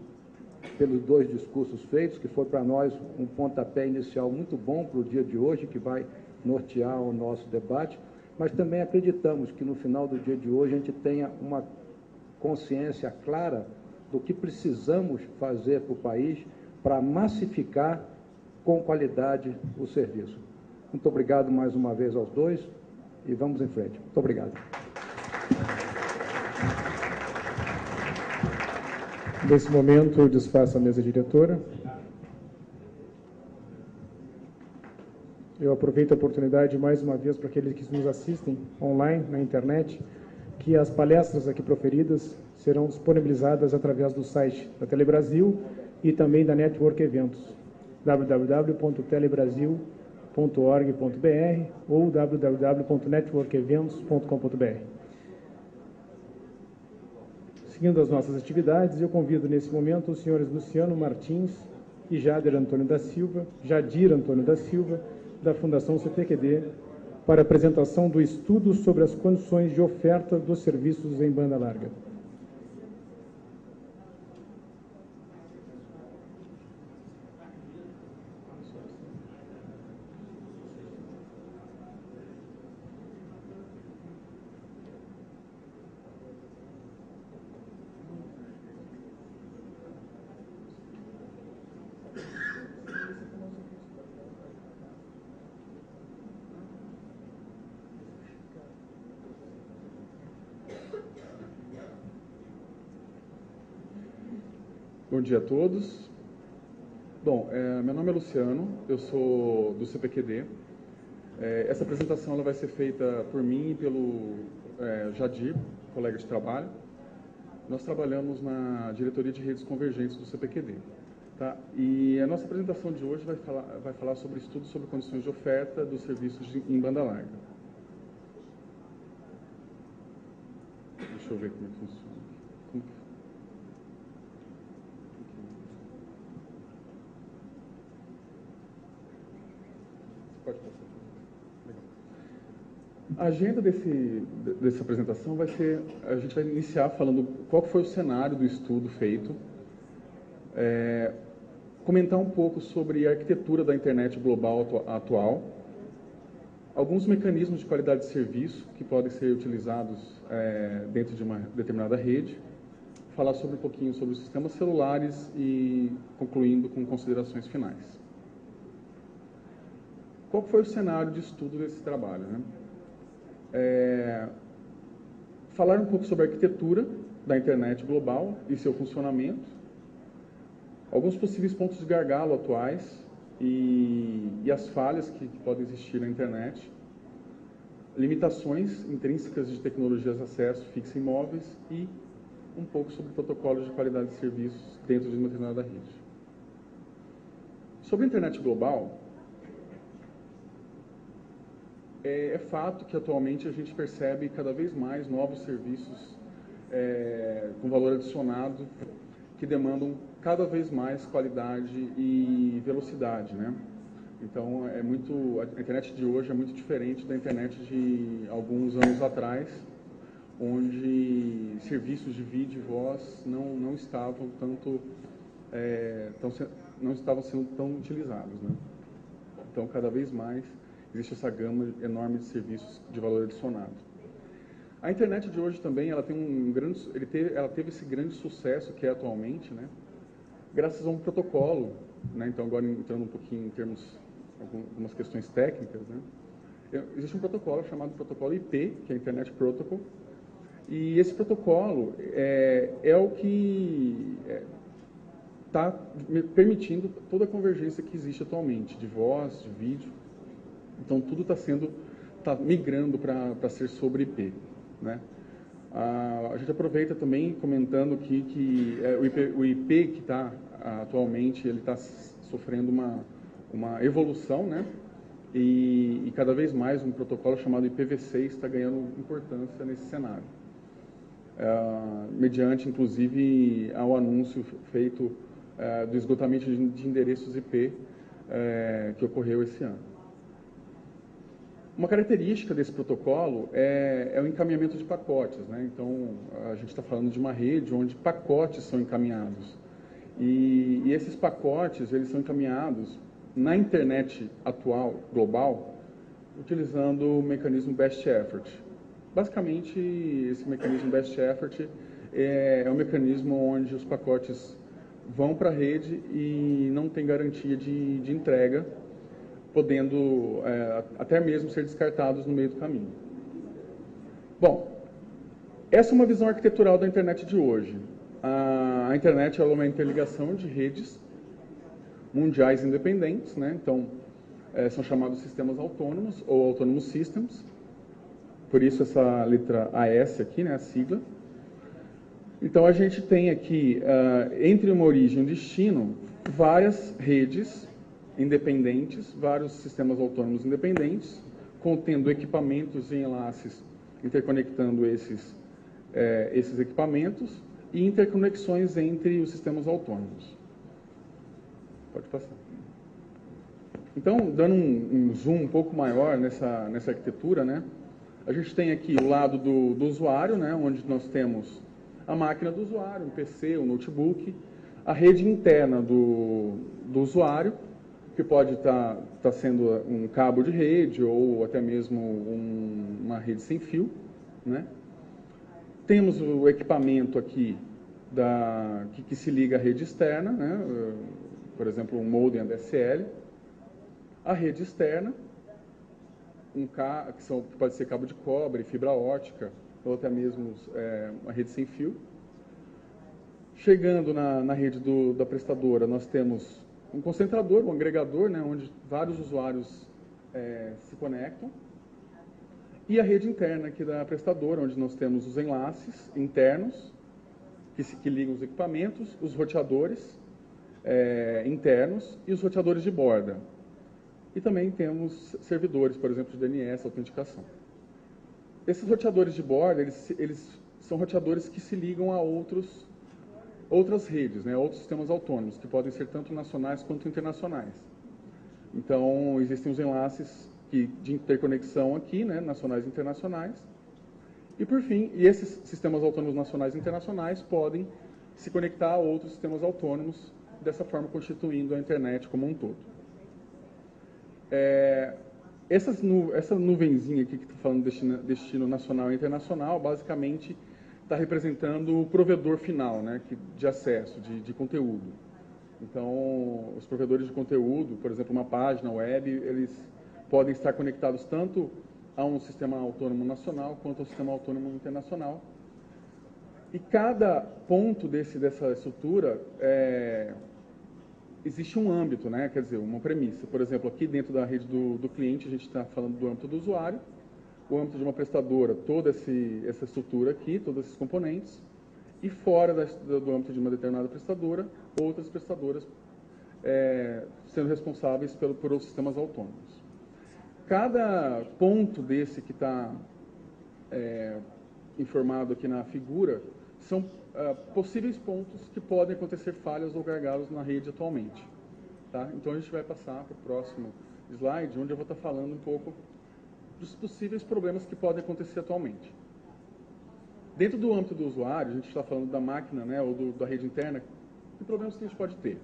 pelos dois discursos feitos, que foi para nós um pontapé inicial muito bom para o dia de hoje, que vai nortear o nosso debate, mas também acreditamos que no final do dia de hoje a gente tenha uma consciência clara do que precisamos fazer para o país para massificar com qualidade o serviço. Muito obrigado mais uma vez aos dois e vamos em frente. Muito obrigado. Nesse momento, eu desfaço a mesa diretora. Eu aproveito a oportunidade mais uma vez para aqueles que nos assistem online, na internet, que as palestras aqui proferidas serão disponibilizadas através do site da Telebrasil e também da Network Eventos, www.telebrasil.org.br ou www.networkeventos.com.br. Seguindo as nossas atividades, eu convido nesse momento os senhores Luciano Martins e Jadir Antônio da Silva, da Fundação CPQD, para a apresentação do estudo sobre as condições de oferta dos serviços em banda larga. Bom dia a todos. Bom, meu nome é Luciano, eu sou do CPQD. Essa apresentação ela vai ser feita por mim e pelo Jadir, colega de trabalho. Nós trabalhamos na diretoria de redes convergentes do CPQD. Tá? E a nossa apresentação de hoje vai falar sobre estudos sobre condições de oferta dos serviços em banda larga. Deixa eu ver como funciona. Pode passar. Legal. A agenda dessa apresentação vai ser, a gente vai iniciar falando qual foi o cenário do estudo feito, comentar um pouco sobre a arquitetura da internet global atual, alguns mecanismos de qualidade de serviço que podem ser utilizados dentro de uma determinada rede, falar sobre um pouquinho sobre os sistemas celulares e concluindo com considerações finais. Qual foi o cenário de estudo desse trabalho, né? Falar um pouco sobre a arquitetura da internet global e seu funcionamento, alguns possíveis pontos de gargalo atuais e as falhas que podem existir na internet, limitações intrínsecas de tecnologias de acesso fixo e móveis e um pouco sobre protocolos de qualidade de serviços dentro de uma determinada rede. Sobre a internet global, é fato que atualmente a gente percebe cada vez mais novos serviços com valor adicionado que demandam cada vez mais qualidade e velocidade, né? Então, a internet de hoje é muito diferente da internet de alguns anos atrás, onde serviços de vídeo e voz não estavam sendo tão utilizados, né? Então, cada vez mais existe essa gama enorme de serviços de valor adicionado. A internet de hoje também, ela teve esse grande sucesso que é atualmente, né? Graças a um protocolo, né? Então, agora entrando um pouquinho em termos, algumas questões técnicas, né? Existe um protocolo chamado protocolo IP, que é a Internet Protocol, e esse protocolo é o que está permitindo toda a convergência que existe atualmente, de voz, de vídeo. Então, tudo está migrando para ser sobre IP, né? A gente aproveita também comentando aqui que o IP que está atualmente, ele está sofrendo uma evolução, né? E cada vez mais um protocolo chamado IPv6 está ganhando importância nesse cenário. Mediante, inclusive, ao anúncio feito do esgotamento de endereços IP que ocorreu esse ano. Uma característica desse protocolo é o encaminhamento de pacotes, né? Então, a gente está falando de uma rede onde pacotes são encaminhados. E esses pacotes, eles são encaminhados na internet atual, global, utilizando o mecanismo Best Effort. Basicamente, esse mecanismo Best Effort é um mecanismo onde os pacotes vão para a rede e não tem garantia de entrega, podendo até mesmo ser descartados no meio do caminho. Bom, essa é uma visão arquitetural da internet de hoje. A internet é uma interligação de redes mundiais independentes, né? Então, são chamados sistemas autônomos ou autonomous systems, por isso essa letra AS aqui, né, a sigla. Então, a gente tem aqui, entre uma origem e um destino, várias redes independentes, vários sistemas autônomos independentes, contendo equipamentos e enlaces, interconectando esses equipamentos e interconexões entre os sistemas autônomos. Pode passar. Então, dando um zoom um pouco maior nessa arquitetura, né, a gente tem aqui o lado do usuário, né, onde nós temos a máquina do usuário, um PC, um notebook, a rede interna do usuário, que pode estar sendo um cabo de rede ou até mesmo uma rede sem fio, né? Temos o equipamento aqui que se liga à rede externa, né? Por exemplo, um modem ADSL. A rede externa, que pode ser cabo de cobre, fibra ótica, ou até mesmo uma rede sem fio. Chegando na rede da prestadora, nós temos um concentrador, um agregador, né, onde vários usuários se conectam. E a rede interna aqui da prestadora, onde nós temos os enlaces internos, que ligam os equipamentos, os roteadores internos e os roteadores de borda. E também temos servidores, por exemplo, de DNS, autenticação. Esses roteadores de borda, eles são roteadores que se ligam a outras redes, né, outros sistemas autônomos, que podem ser tanto nacionais quanto internacionais. Então, existem os enlaces de interconexão aqui, né, nacionais e internacionais. E, por fim, esses sistemas autônomos nacionais e internacionais podem se conectar a outros sistemas autônomos, dessa forma constituindo a internet como um todo. Essa nuvenzinha aqui que está falando de destino nacional e internacional, basicamente está representando o provedor final, né, de acesso, de conteúdo. Então, os provedores de conteúdo, por exemplo, uma página web, eles podem estar conectados tanto a um sistema autônomo nacional quanto ao sistema autônomo internacional. E cada ponto dessa estrutura existe um âmbito, né? Quer dizer, uma premissa. Por exemplo, aqui dentro da rede do cliente, a gente está falando do âmbito do usuário, o âmbito de uma prestadora, toda essa estrutura aqui, todos esses componentes, e fora do âmbito de uma determinada prestadora, outras prestadoras sendo responsáveis por os sistemas autônomos. Cada ponto desse que está informado aqui na figura são possíveis pontos que podem acontecer falhas ou gargalos na rede atualmente. Tá? Então a gente vai passar para o próximo slide, onde eu vou estar falando um pouco dos possíveis problemas que podem acontecer atualmente. Dentro do âmbito do usuário, a gente está falando da máquina, né, ou da rede interna, que problemas que a gente pode ter?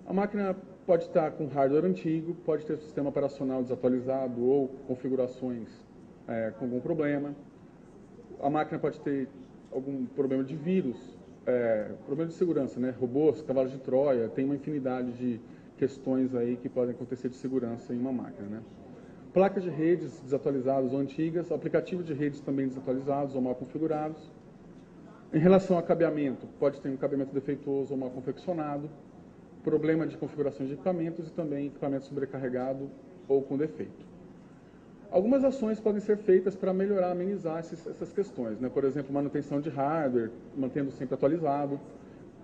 A máquina pode estar com hardware antigo, pode ter sistema operacional desatualizado ou configurações com algum problema. A máquina pode ter algum problema de vírus, problema de segurança, né? Robôs, cavalos de Troia, tem uma infinidade de questões aí que podem acontecer de segurança em uma máquina, né? Placas de redes desatualizadas ou antigas, aplicativos de redes também desatualizados ou mal configurados. Em relação a cabeamento, pode ter um cabeamento defeituoso ou mal confeccionado, problema de configuração de equipamentos e também equipamento sobrecarregado ou com defeito. Algumas ações podem ser feitas para melhorar, amenizar essas questões, né? Por exemplo, manutenção de hardware, mantendo sempre atualizado,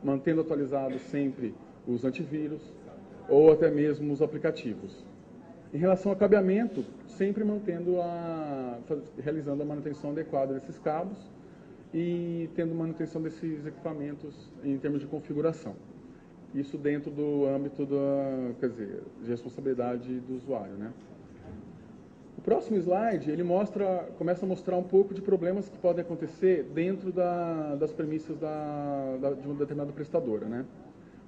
mantendo atualizado sempre os antivírus ou até mesmo os aplicativos. Em relação ao cabeamento, sempre realizando a manutenção adequada desses cabos e tendo manutenção desses equipamentos em termos de configuração. Isso dentro do âmbito de responsabilidade do usuário, né? O próximo slide, ele começa a mostrar um pouco de problemas que podem acontecer dentro das premissas de uma determinada prestadora, né?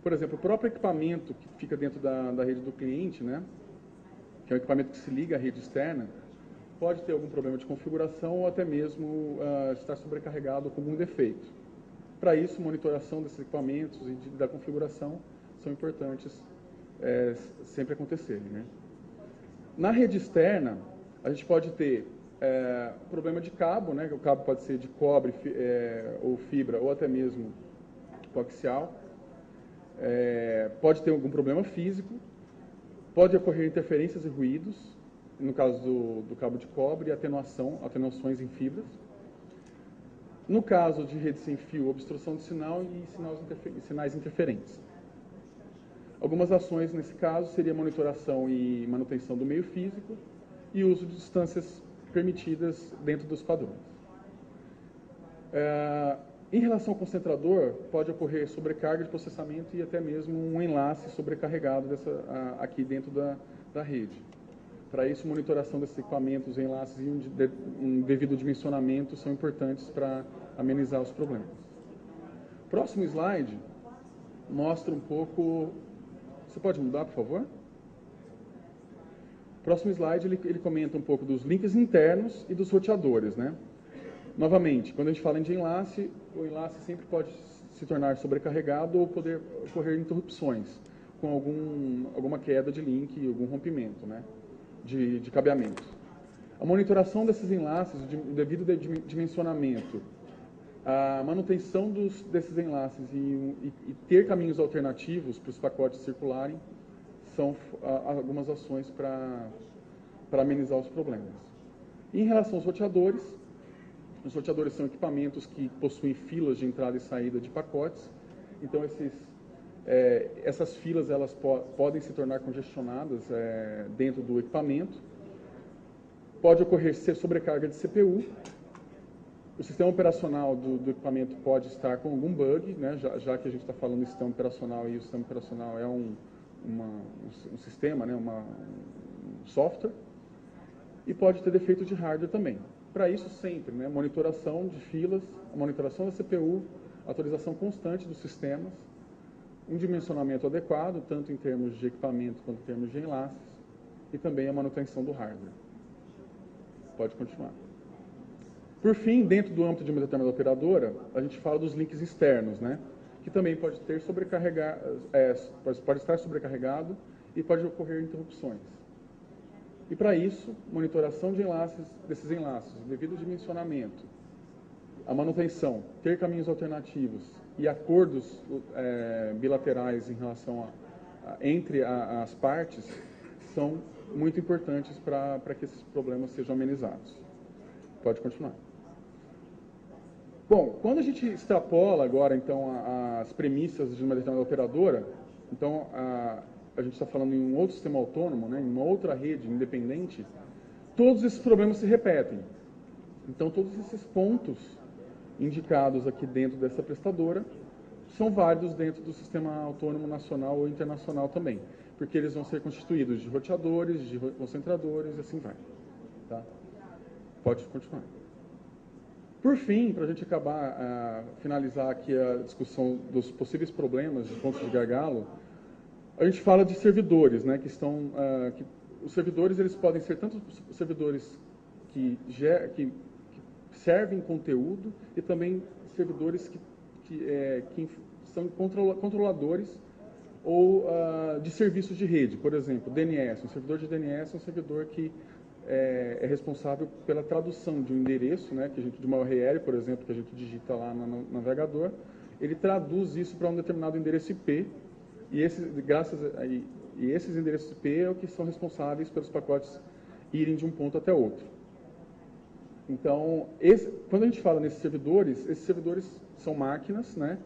Por exemplo, o próprio equipamento que fica dentro da rede do cliente, né? Que é um equipamento que se liga à rede externa, pode ter algum problema de configuração ou até mesmo estar sobrecarregado com algum defeito. Para isso, monitoração desses equipamentos e da configuração são importantes sempre acontecerem, né? Na rede externa, a gente pode ter problema de cabo, né? O cabo pode ser de cobre ou fibra ou até mesmo coaxial. Pode ter algum problema físico. Pode ocorrer interferências e ruídos, no caso do cabo de cobre, e atenuações em fibras. No caso de rede sem fio, obstrução de sinal e sinais interferentes. Algumas ações nesse caso seria monitoração e manutenção do meio físico e uso de distâncias permitidas dentro dos padrões. Em relação ao concentrador, pode ocorrer sobrecarga de processamento e até mesmo um enlace sobrecarregado aqui dentro da rede. Para isso, monitoração desses equipamentos, enlaces e um devido dimensionamento são importantes para amenizar os problemas. O próximo slide mostra um pouco... Você pode mudar, por favor? O próximo slide ele comenta um pouco dos links internos e dos roteadores, né? Novamente, quando a gente fala de enlace, o enlace sempre pode se tornar sobrecarregado ou poder ocorrer interrupções com alguma queda de link, algum rompimento, né, de cabeamento. A monitoração desses enlaces, devido ao dimensionamento, a manutenção desses enlaces e ter caminhos alternativos para os pacotes circularem são algumas ações para amenizar os problemas. Em relação aos roteadores, os roteadores são equipamentos que possuem filas de entrada e saída de pacotes. Então, essas filas elas podem se tornar congestionadas dentro do equipamento. Pode ocorrer sobrecarga de CPU. O sistema operacional do equipamento pode estar com algum bug, né, já que a gente está falando de sistema operacional e o sistema operacional é um sistema, né, um software, e pode ter defeito de hardware também. Para isso, sempre, né, monitoração de filas, monitoração da CPU, atualização constante dos sistemas, um dimensionamento adequado, tanto em termos de equipamento quanto em termos de enlaces, e também a manutenção do hardware. Pode continuar. Por fim, dentro do âmbito de uma determinada operadora, a gente fala dos links externos, né, que também pode ter pode estar sobrecarregado e pode ocorrer interrupções. E para isso, monitoração de enlaces, desses enlaces, o devido dimensionamento, a manutenção, ter caminhos alternativos e acordos bilaterais em relação entre as partes são muito importantes para que esses problemas sejam amenizados. Pode continuar. Bom, quando a gente extrapola agora, então, as premissas de uma determinada operadora, então, a gente está falando em um outro sistema autônomo, né, em uma outra rede independente, todos esses problemas se repetem. Então, todos esses pontos indicados aqui dentro dessa prestadora são válidos dentro do sistema autônomo nacional ou internacional também, porque eles vão ser constituídos de roteadores, de concentradores e assim vai. Tá? Pode continuar. Por fim, para a gente acabar, finalizar aqui a discussão dos possíveis problemas de pontos de gargalo, a gente fala de servidores, né, que estão, os servidores eles podem ser tanto servidores que servem conteúdo e também servidores que são controladores ou de serviços de rede. Por exemplo, DNS. Um servidor de DNS é um servidor que é responsável pela tradução de um endereço, né, de uma URL, por exemplo, que a gente digita lá no navegador. Ele traduz isso para um determinado endereço IP e esses endereços IP é o que são responsáveis pelos pacotes irem de um ponto até outro. Então, quando a gente fala nesses servidores, esses servidores são máquinas, né,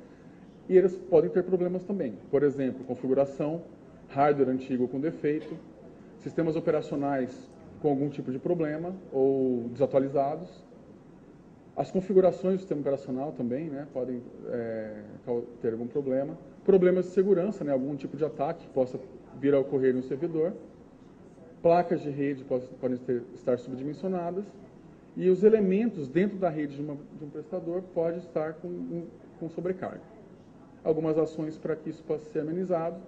e eles podem ter problemas também. Por exemplo, configuração, hardware antigo com defeito, sistemas operacionais com algum tipo de problema ou desatualizados. As configurações do sistema operacional também, né, podem ter algum problema. Problemas de segurança, né, algum tipo de ataque que possa vir a ocorrer no servidor. Placas de rede podem estar subdimensionadas. E os elementos dentro da rede de um prestador podem estar com sobrecarga. Algumas ações para que isso possa ser amenizado.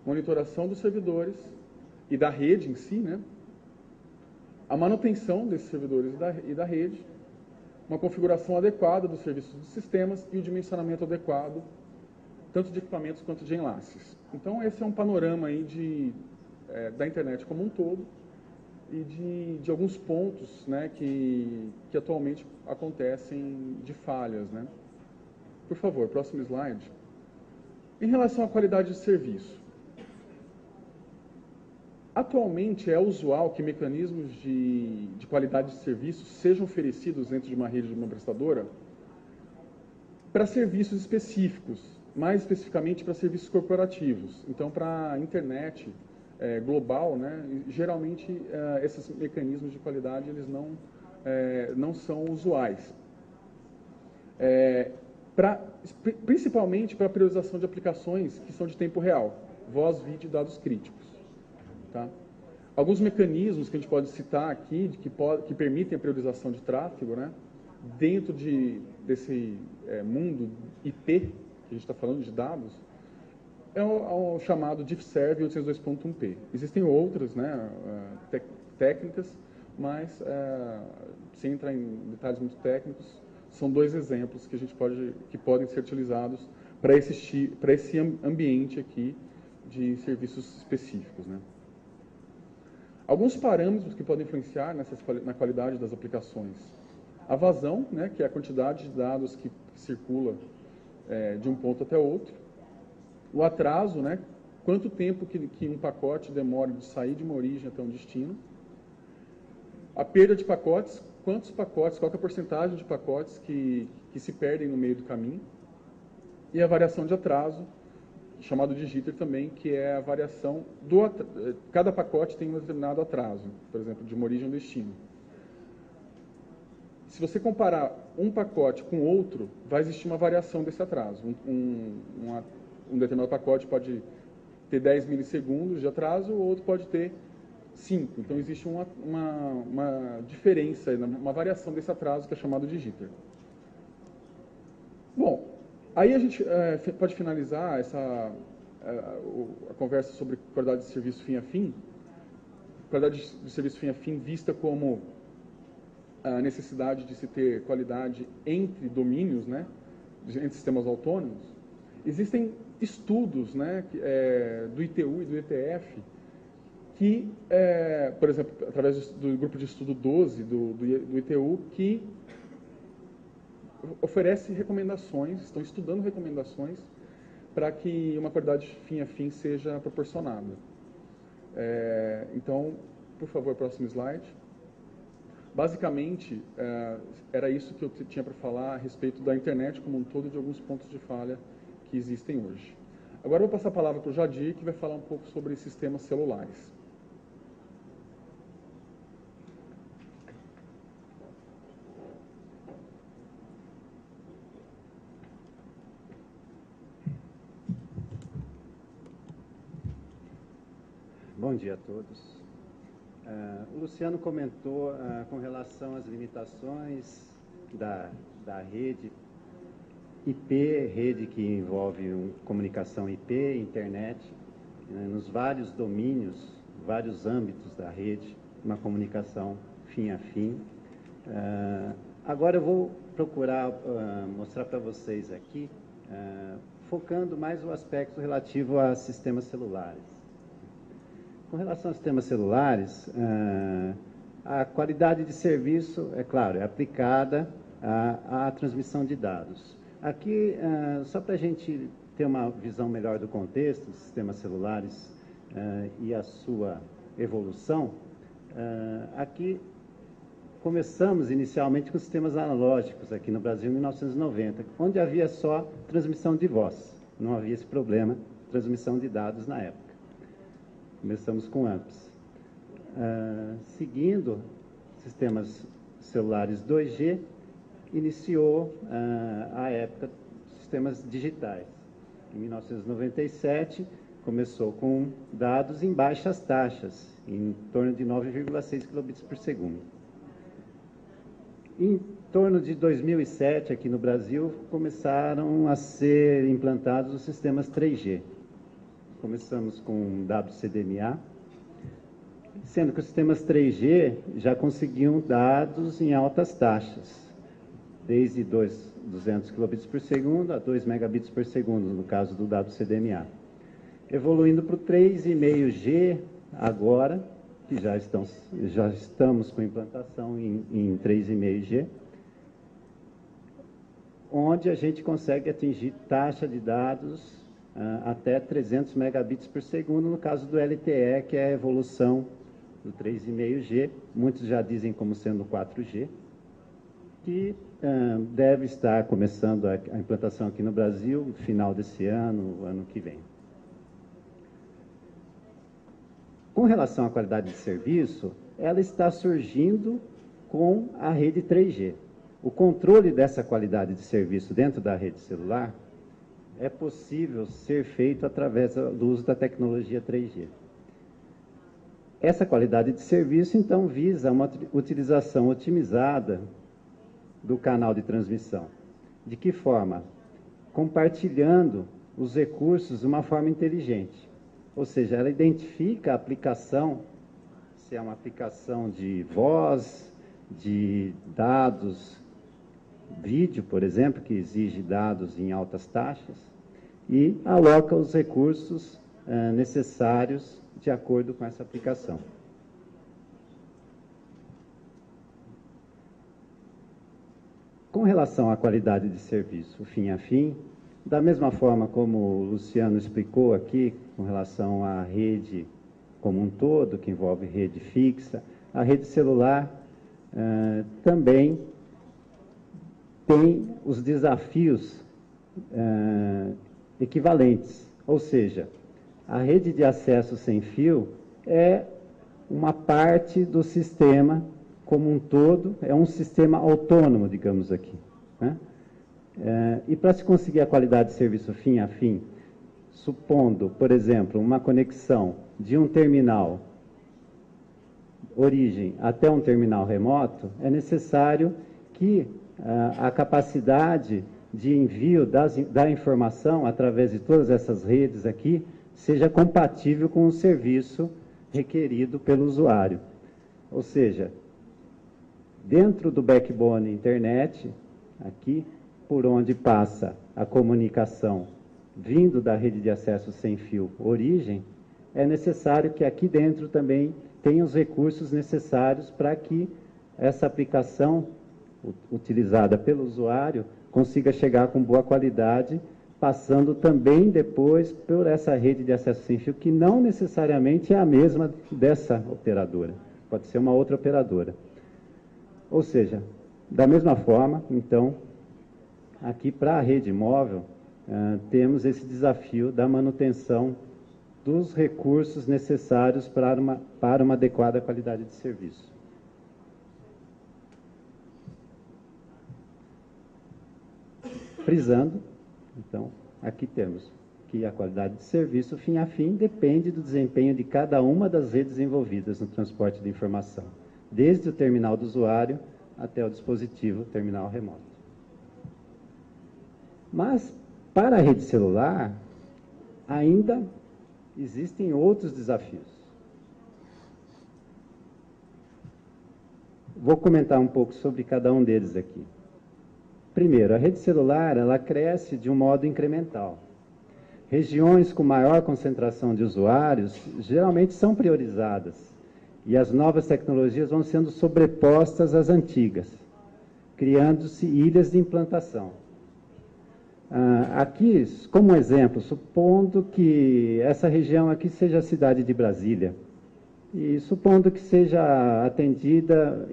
Monitoração dos servidores e da rede em si, né? A manutenção desses servidores e da rede, uma configuração adequada dos serviços dos sistemas e o dimensionamento adequado, tanto de equipamentos quanto de enlaces. Então, esse é um panorama aí da internet como um todo e de alguns pontos, né, que atualmente acontecem de falhas, né? Por favor, próximo slide. Em relação à qualidade de serviço. Atualmente é usual que mecanismos de qualidade de serviço sejam oferecidos dentro de uma rede de uma prestadora para serviços específicos, mais especificamente para serviços corporativos. Então, para a internet global, né, geralmente esses mecanismos de qualidade eles não são usuais. Principalmente para a priorização de aplicações que são de tempo real, voz, vídeo e dados críticos. Tá? Alguns mecanismos que a gente pode citar aqui, que permitem a priorização de tráfego, né, dentro desse mundo IP, que a gente está falando de dados, é o chamado DiffServ 802.1p. Existem outras, né, técnicas, mas sem entrar em detalhes muito técnicos, são dois exemplos que podem ser utilizados para esse ambiente aqui de serviços específicos, né? Alguns parâmetros que podem influenciar na qualidade das aplicações. A vazão, né, que é a quantidade de dados que circula de um ponto até outro. O atraso, né, quanto tempo que um pacote demora de sair de uma origem até um destino. A perda de pacotes, quantos pacotes, qual que é a porcentagem de pacotes que se perdem no meio do caminho. E a variação de atraso, chamado de jitter também, que é a variação cada pacote tem um determinado atraso, por exemplo, de uma origem a um destino. Se você comparar um pacote com outro, vai existir uma variação desse atraso. Um determinado pacote pode ter 10 milissegundos de atraso, o outro pode ter 5. Então, existe uma diferença, uma variação desse atraso que é chamado de jitter. Bom, aí a gente pode finalizar a conversa sobre qualidade de serviço fim a fim. Qualidade de serviço fim a fim vista como a necessidade de se ter qualidade entre domínios, né, entre sistemas autônomos. Existem estudos, né, do ITU e do ETF que, por exemplo, através do grupo de estudo 12 do ITU, que oferece recomendações, estão estudando recomendações para que uma qualidade fim a fim seja proporcionada. Então, por favor, próximo slide. Basicamente, era isso que eu tinha para falar a respeito da internet como um todo e de alguns pontos de falha que existem hoje. Agora eu vou passar a palavra para o Jadir, que vai falar um pouco sobre sistemas celulares. Bom dia a todos. O Luciano comentou com relação às limitações da rede IP, rede que envolve comunicação IP, internet, nos vários domínios, vários âmbitos da rede, uma comunicação fim a fim. Agora eu vou procurar mostrar para vocês aqui, focando mais o aspecto relativo a sistemas celulares. Com relação aos sistemas celulares, a qualidade de serviço, é claro, é aplicada à transmissão de dados. Aqui, só para a gente ter uma visão melhor do contexto dos sistemas celulares e a sua evolução, aqui começamos inicialmente com sistemas analógicos, aqui no Brasil, em 1990, onde havia só transmissão de voz, não havia esse problema, transmissão de dados na época. Começamos com AMPs. Seguindo, sistemas celulares 2G, iniciou a época dos sistemas digitais. Em 1997, começou com dados em baixas taxas, em torno de 9,6 kilobits por segundo. Em torno de 2007, aqui no Brasil, começaram a ser implantados os sistemas 3G. Começamos com WCDMA, sendo que os sistemas 3G já conseguiam dados em altas taxas, desde 200 kilobits por segundo a 2 megabits por segundo, no caso do WCDMA. Evoluindo para o 3,5G agora, que já estamos com implantação em 3,5G, onde a gente consegue atingir taxa de dados até 300 megabits por segundo, no caso do LTE, que é a evolução do 3,5G, muitos já dizem como sendo 4G, que deve estar começando a implantação aqui no Brasil, no final desse ano, ano que vem. Com relação à qualidade de serviço, ela está surgindo com a rede 3G. O controle dessa qualidade de serviço dentro da rede celular é possível ser feito através do uso da tecnologia 3G. Essa qualidade de serviço, então, visa uma utilização otimizada do canal de transmissão. De que forma? Compartilhando os recursos de uma forma inteligente. Ou seja, ela identifica a aplicação, se é uma aplicação de voz, de dados, vídeo, por exemplo, que exige dados em altas taxas, e aloca os recursos necessários de acordo com essa aplicação. Com relação à qualidade de serviço fim a fim, da mesma forma como o Luciano explicou aqui, com relação à rede como um todo, que envolve rede fixa, a rede celular também tem os desafios equivalentes, ou seja, a rede de acesso sem fio é uma parte do sistema como um todo, é um sistema autônomo, digamos aqui, né? E para se conseguir a qualidade de serviço fim a fim, supondo, por exemplo, uma conexão de um terminal origem até um terminal remoto, é necessário que a capacidade de envio da informação através de todas essas redes aqui seja compatível com o serviço requerido pelo usuário. Ou seja, dentro do backbone internet, aqui, por onde passa a comunicação vindo da rede de acesso sem fio origem, é necessário que aqui dentro também tenha os recursos necessários para que essa aplicação utilizada pelo usuário consiga chegar com boa qualidade, passando também depois por essa rede de acesso sem fio, que não necessariamente é a mesma dessa operadora, pode ser uma outra operadora. Ou seja, da mesma forma, então, aqui para a rede móvel, temos esse desafio da manutenção dos recursos necessários para uma adequada qualidade de serviço. Frisando, então, aqui temos que a qualidade de serviço, fim a fim, depende do desempenho de cada uma das redes envolvidas no transporte de informação, desde o terminal do usuário até o dispositivo terminal remoto. Mas, para a rede celular, ainda existem outros desafios. Vou comentar um pouco sobre cada um deles aqui. Primeiro, a rede celular, ela cresce de um modo incremental. Regiões com maior concentração de usuários geralmente são priorizadas e as novas tecnologias vão sendo sobrepostas às antigas, criando-se ilhas de implantação. Aqui, como exemplo, supondo que essa região aqui seja a cidade de Brasília, e supondo que seja atendida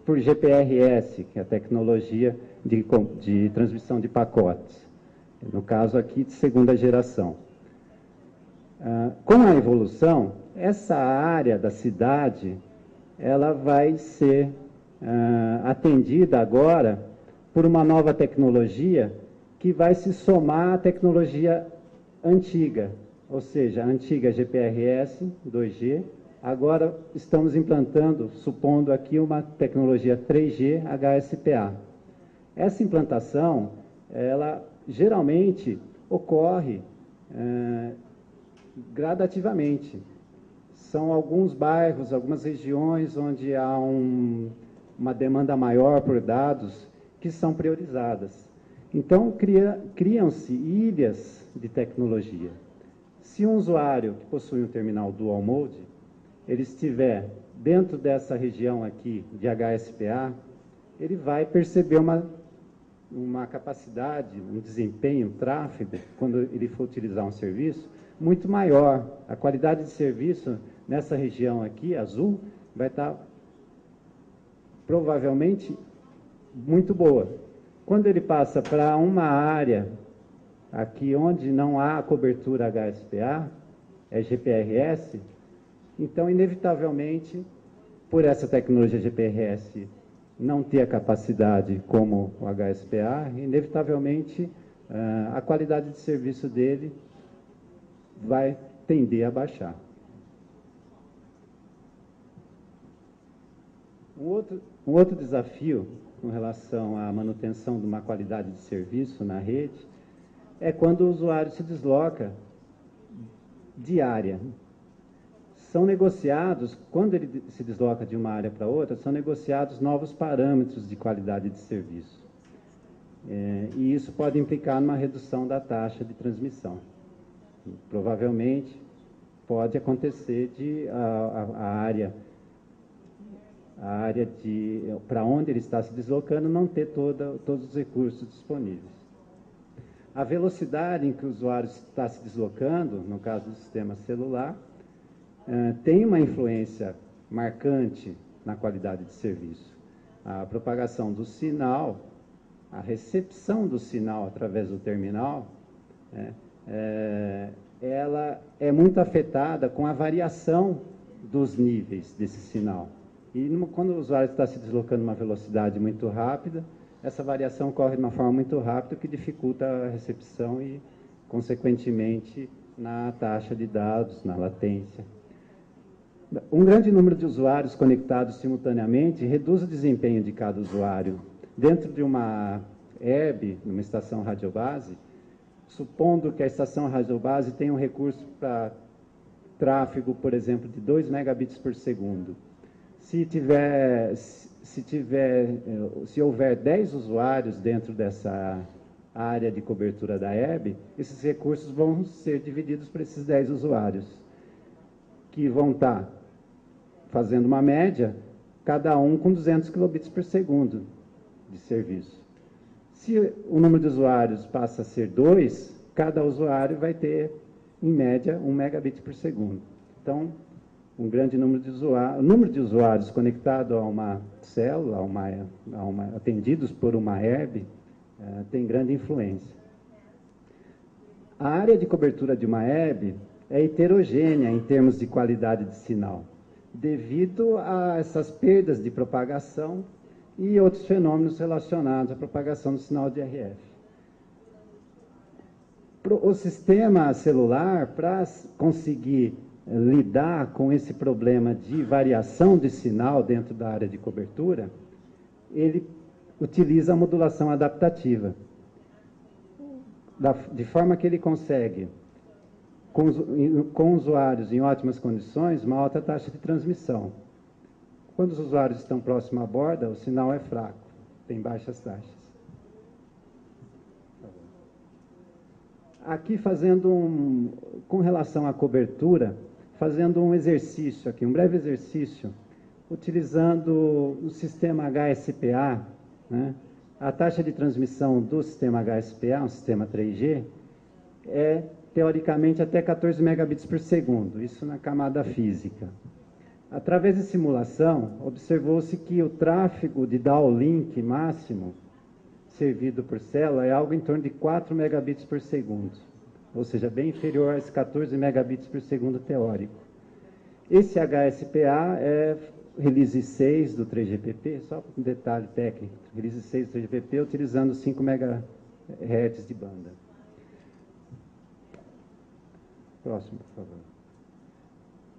por GPRS, que é a tecnologia de transmissão de pacotes, no caso aqui de segunda geração. Com a evolução, essa área da cidade, ela vai ser atendida agora por uma nova tecnologia que vai se somar à tecnologia antiga, ou seja, a antiga GPRS 2G, agora estamos implantando, supondo aqui, uma tecnologia 3G HSPA. Essa implantação, ela geralmente ocorre gradativamente. São alguns bairros, algumas regiões onde há uma demanda maior por dados que são priorizadas. Então, criam-se ilhas de tecnologia. Se um usuário que possui um terminal dual mode, ele estiver dentro dessa região aqui de HSPA, ele vai perceber uma capacidade, um desempenho, um tráfego, quando ele for utilizar um serviço, muito maior. A qualidade de serviço nessa região aqui, azul, vai estar provavelmente muito boa. Quando ele passa para uma área aqui onde não há cobertura HSPA, é GPRS, então, inevitavelmente, por essa tecnologia GPRS não ter a capacidade como o HSPA, inevitavelmente a qualidade de serviço dele vai tender a baixar. Um outro desafio com relação à manutenção de uma qualidade de serviço na rede é quando o usuário se desloca de área. São negociados, quando ele se desloca de uma área para outra, são negociados novos parâmetros de qualidade de serviço. E isso pode implicar numa redução da taxa de transmissão. Provavelmente pode acontecer de a área para onde ele está se deslocando não ter todos os recursos disponíveis. A velocidade em que o usuário está se deslocando, no caso do sistema celular, tem uma influência marcante na qualidade de serviço. A propagação do sinal, a recepção do sinal através do terminal, ela é muito afetada com a variação dos níveis desse sinal. E quando o usuário está se deslocando numa velocidade muito rápida, essa variação ocorre de uma forma muito rápida, que dificulta a recepção e, consequentemente, na taxa de dados, na latência. Um grande número de usuários conectados simultaneamente reduz o desempenho de cada usuário. Dentro de uma herb, numa estação radiobase, supondo que a estação radiobase tenha um recurso para tráfego, por exemplo, de 2 megabits por segundo. Se houver 10 usuários dentro dessa área de cobertura da herb, esses recursos vão ser divididos para esses 10 usuários, que vão estar fazendo uma média, cada um com 200 kilobits por segundo de serviço. Se o número de usuários passa a ser 2, cada usuário vai ter, em média, 1 megabit por segundo. Então, um grande número de usuários, o número de usuários conectado a uma célula, atendidos por uma herb, tem grande influência. A área de cobertura de uma herb é heterogênea em termos de qualidade de sinal, devido a essas perdas de propagação e outros fenômenos relacionados à propagação do sinal de RF. O sistema celular, para conseguir lidar com esse problema de variação de sinal dentro da área de cobertura, ele utiliza a modulação adaptativa, de forma que ele consegue, com usuários em ótimas condições, uma alta taxa de transmissão. Quando os usuários estão próximos à borda, o sinal é fraco, tem baixas taxas. Aqui com relação à cobertura, fazendo um exercício aqui, um breve exercício, utilizando o sistema HSPA, né? A taxa de transmissão do sistema HSPA, um sistema 3G, é teoricamente até 14 megabits por segundo, isso na camada física. Através de simulação, observou-se que o tráfego de downlink máximo servido por célula é algo em torno de 4 megabits por segundo, ou seja, bem inferior a esses 14 megabits por segundo teórico. Esse HSPA é release 6 do 3GPP, só um detalhe técnico, release 6 do 3GPP utilizando 5 MHz de banda. Próximo, por favor.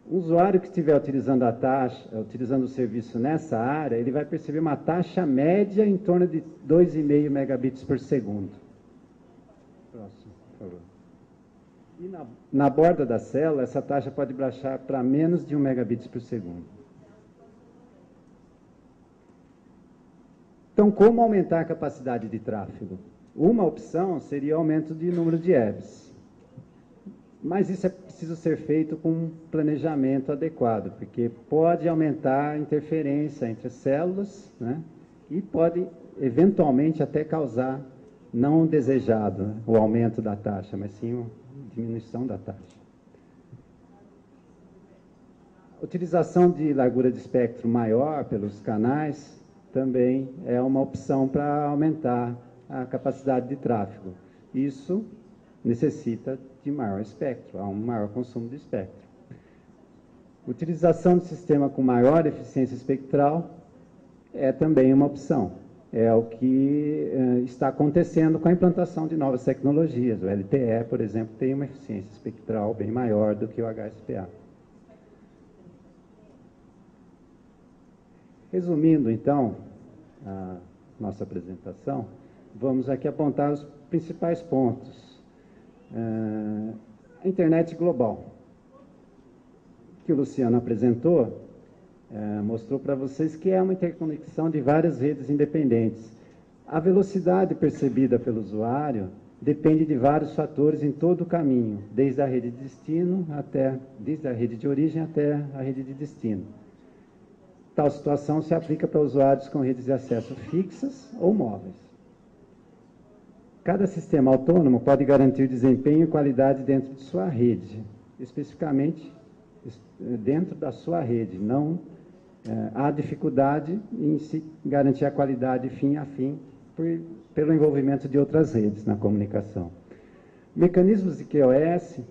O usuário que estiver utilizando o serviço nessa área, ele vai perceber uma taxa média em torno de 2,5 megabits por segundo. Próximo, por favor. E na borda da célula, essa taxa pode baixar para menos de 1 megabits por segundo. Então, como aumentar a capacidade de tráfego? Uma opção seria o aumento de número de herbs. Mas isso é preciso ser feito com um planejamento adequado, porque pode aumentar a interferência entre as células, né? E pode, eventualmente, até causar, não desejado, né, o aumento da taxa, mas sim a diminuição da taxa. A utilização de largura de espectro maior pelos canais também é uma opção para aumentar a capacidade de tráfego. Isso necessita de maior espectro, há um maior consumo de espectro. Utilização de sistema com maior eficiência espectral é também uma opção. É o que está acontecendo com a implantação de novas tecnologias. O LTE, por exemplo, tem uma eficiência espectral bem maior do que o HSPA. Resumindo, então, a nossa apresentação, vamos aqui apontar os principais pontos. A internet global, que o Luciano apresentou, mostrou para vocês que é uma interconexão de várias redes independentes. A velocidade percebida pelo usuário depende de vários fatores em todo o caminho, desde a rede de destino desde a rede de origem até a rede de destino. Tal situação se aplica para usuários com redes de acesso fixas ou móveis. Cada sistema autônomo pode garantir desempenho e qualidade dentro de sua rede, especificamente dentro da sua rede. Não há dificuldade em se garantir a qualidade fim a fim pelo envolvimento de outras redes na comunicação. Mecanismos de QoS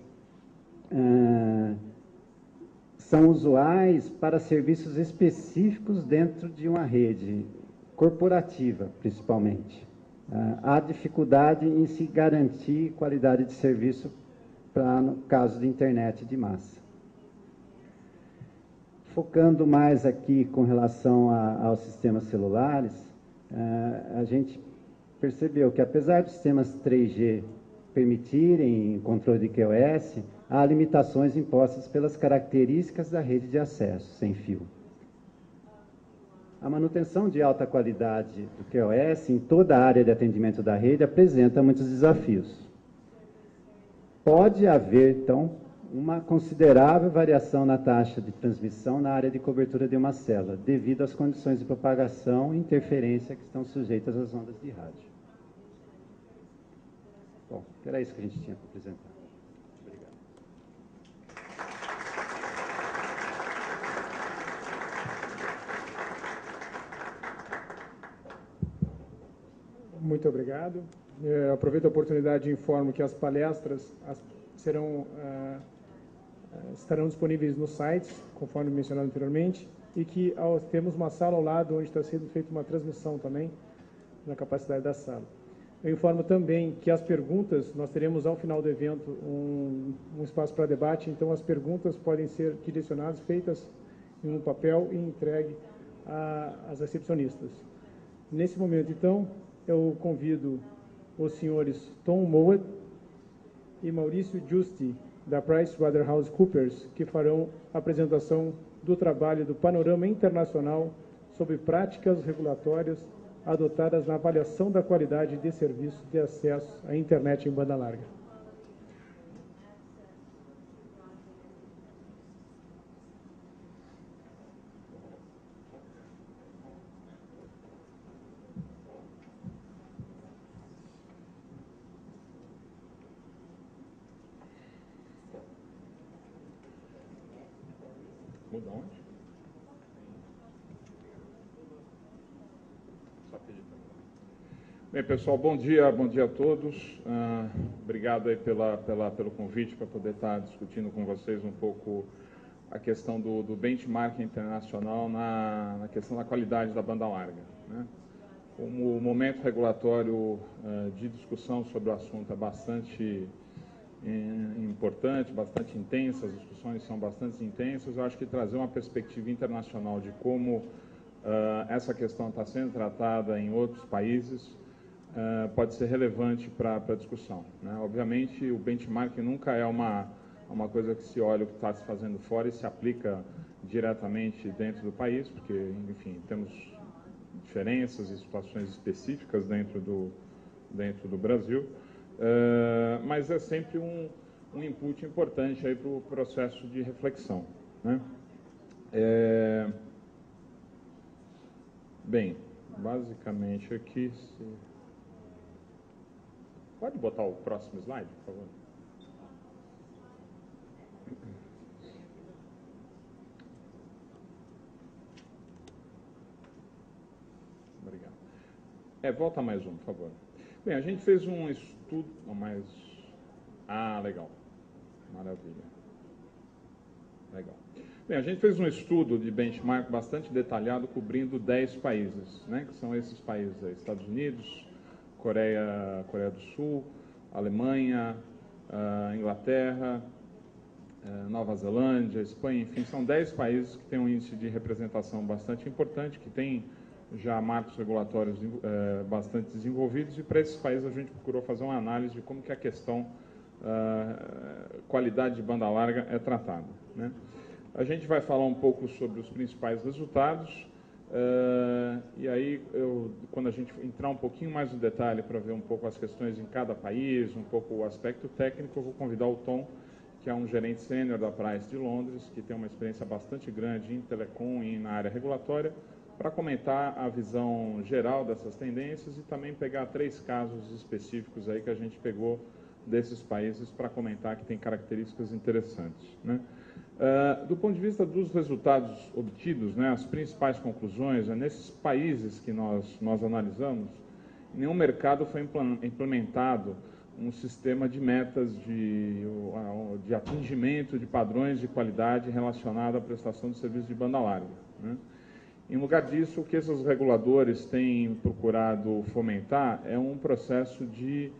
são usuais para serviços específicos dentro de uma rede corporativa, principalmente. Há dificuldade em se garantir qualidade de serviço para no caso de internet de massa. Focando mais aqui com relação aos sistemas celulares, a gente percebeu que, apesar dos sistemas 3G permitirem controle de QoS, há limitações impostas pelas características da rede de acesso sem fio. A manutenção de alta qualidade do QoS em toda a área de atendimento da rede apresenta muitos desafios. Pode haver, então, uma considerável variação na taxa de transmissão na área de cobertura de uma célula, devido às condições de propagação e interferência que estão sujeitas às ondas de rádio. Bom, era isso que a gente tinha para apresentar. Obrigado. Muito obrigado. Aproveito a oportunidade e informo que as palestras estarão disponíveis nos sites, conforme mencionado anteriormente, e que temos uma sala ao lado onde está sendo feita uma transmissão também, na capacidade da sala. Eu informo também que as perguntas, nós teremos ao final do evento um espaço para debate, então as perguntas podem ser direcionadas, feitas em um papel e entregue às recepcionistas. Nesse momento, então, eu convido os senhores Tom Mowat e Maurício Giusti, da PricewaterhouseCoopers, que farão a apresentação do trabalho do Panorama Internacional sobre práticas regulatórias adotadas na avaliação da qualidade de serviço de acesso à internet em banda larga. Muda onde? Só pedir para mudar. Bem, pessoal, bom dia a todos. Obrigado aí pelo convite para poder estar discutindo com vocês um pouco a questão do benchmarking internacional na questão da qualidade da banda larga, né? Como o momento regulatório de discussão sobre o assunto é bastante importante, bastante intensa, as discussões são bastante intensas, eu acho que trazer uma perspectiva internacional de como essa questão está sendo tratada em outros países pode ser relevante para a discussão, né? Obviamente, o benchmark nunca é uma coisa que se olha o que está se fazendo fora e se aplica diretamente dentro do país, porque, enfim, temos diferenças e situações específicas dentro do Brasil. Mas é sempre um input importante aí para o processo de reflexão, né? Bem, basicamente aqui, pode botar o próximo slide, por favor? Obrigado. Volta mais um, por favor. Bem, a gente fez um estudo, mas... legal. Maravilha. Legal. Bem, a gente fez um estudo de benchmark bastante detalhado, cobrindo 10 países, né? Que são esses países aí: Estados Unidos, Coreia do Sul, Alemanha, Inglaterra, Nova Zelândia, Espanha, enfim, são 10 países que têm um índice de representação bastante importante, que tem já marcos regulatórios bastante desenvolvidos, e para esses países a gente procurou fazer uma análise de como que a questão qualidade de banda larga é tratada, né? A gente vai falar um pouco sobre os principais resultados, e aí, quando a gente entrar um pouquinho mais no detalhe para ver um pouco as questões em cada país, um pouco o aspecto técnico, eu vou convidar o Tom, que é um gerente sênior da Price de Londres, que tem uma experiência bastante grande em telecom e na área regulatória, para comentar a visão geral dessas tendências e também pegar 3 casos específicos aí que a gente pegou desses países para comentar que tem características interessantes, né? Do ponto de vista dos resultados obtidos, né, as principais conclusões, nesses países que nós analisamos, em nenhum mercado foi implementado um sistema de metas de atingimento de padrões de qualidade relacionado à prestação de serviço de banda larga, né? Em lugar disso, o que esses reguladores têm procurado fomentar é um processo de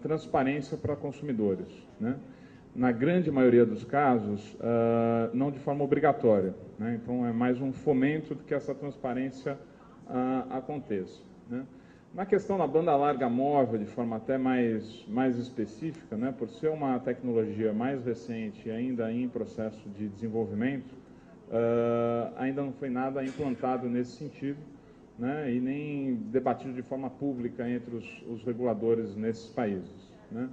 transparência para consumidores, né? Na grande maioria dos casos, não de forma obrigatória, né? Então, é mais um fomento de que essa transparência aconteça, né? Na questão da banda larga móvel, de forma até mais específica, né? Por ser uma tecnologia mais recente e ainda em processo de desenvolvimento, ainda não foi nada implantado nesse sentido, né? E nem debatido de forma pública entre os reguladores nesses países, né?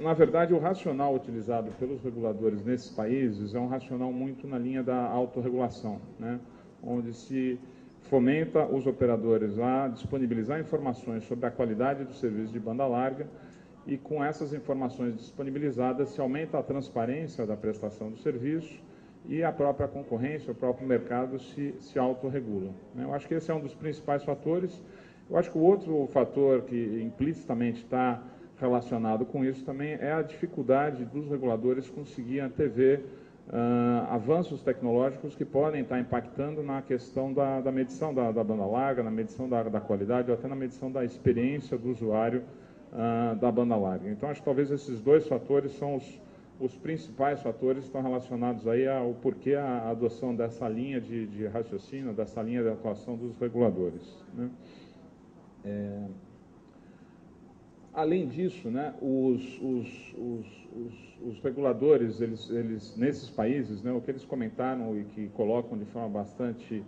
Na verdade, o racional utilizado pelos reguladores nesses países é um racional muito na linha da autorregulação, né? Onde se fomenta os operadores a disponibilizar informações sobre a qualidade do serviço de banda larga e, com essas informações disponibilizadas, se aumenta a transparência da prestação do serviço e a própria concorrência, o próprio mercado se autorregula, né? Eu acho que esse é um dos principais fatores. Eu acho que o outro fator que implicitamente está relacionado com isso também é a dificuldade dos reguladores conseguir antever avanços tecnológicos que podem estar impactando na questão da medição da banda larga, na medição da qualidade ou até na medição da experiência do usuário da banda larga. Então, acho que talvez esses dois fatores são os principais fatores que estão relacionados aí ao porquê a adoção dessa linha de raciocínio, dessa linha de atuação dos reguladores, né? Além disso, né, os reguladores, eles nesses países, né, o que eles comentaram e que colocam de forma bastante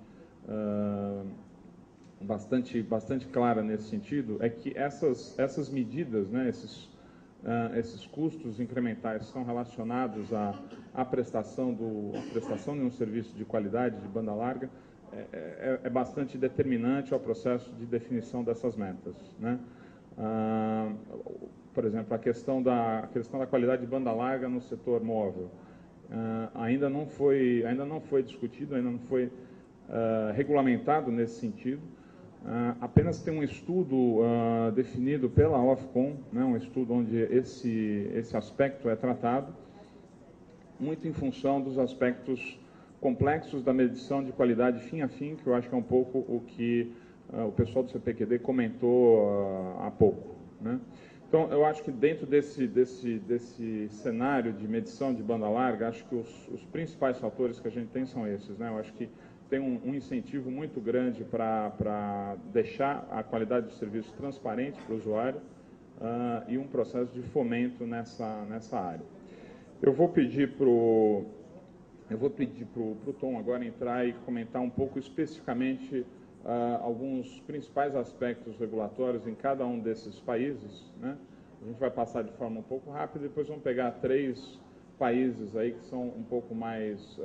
clara nesse sentido, é que essas medidas, né, esses custos incrementais estão relacionados à prestação de um serviço de qualidade de banda larga, é bastante determinante ao processo de definição dessas metas, né? Por exemplo, a questão da qualidade de banda larga no setor móvel ainda não foi discutido, ainda não foi regulamentado nesse sentido. Apenas tem um estudo definido pela Ofcom, né, um estudo onde esse aspecto é tratado, muito em função dos aspectos complexos da medição de qualidade fim a fim, que eu acho que é um pouco o que o pessoal do CPQD comentou há pouco, né? Então, eu acho que dentro desse cenário de medição de banda larga, acho que os principais fatores que a gente tem são esses, né? Eu acho que tem um incentivo muito grande para deixar a qualidade do serviço transparente para o usuário e um processo de fomento nessa área. Eu vou pedir para o Tom agora entrar e comentar um pouco especificamente alguns principais aspectos regulatórios em cada um desses países, né? A gente vai passar de forma um pouco rápida, depois vamos pegar 3 países aí que são um pouco mais,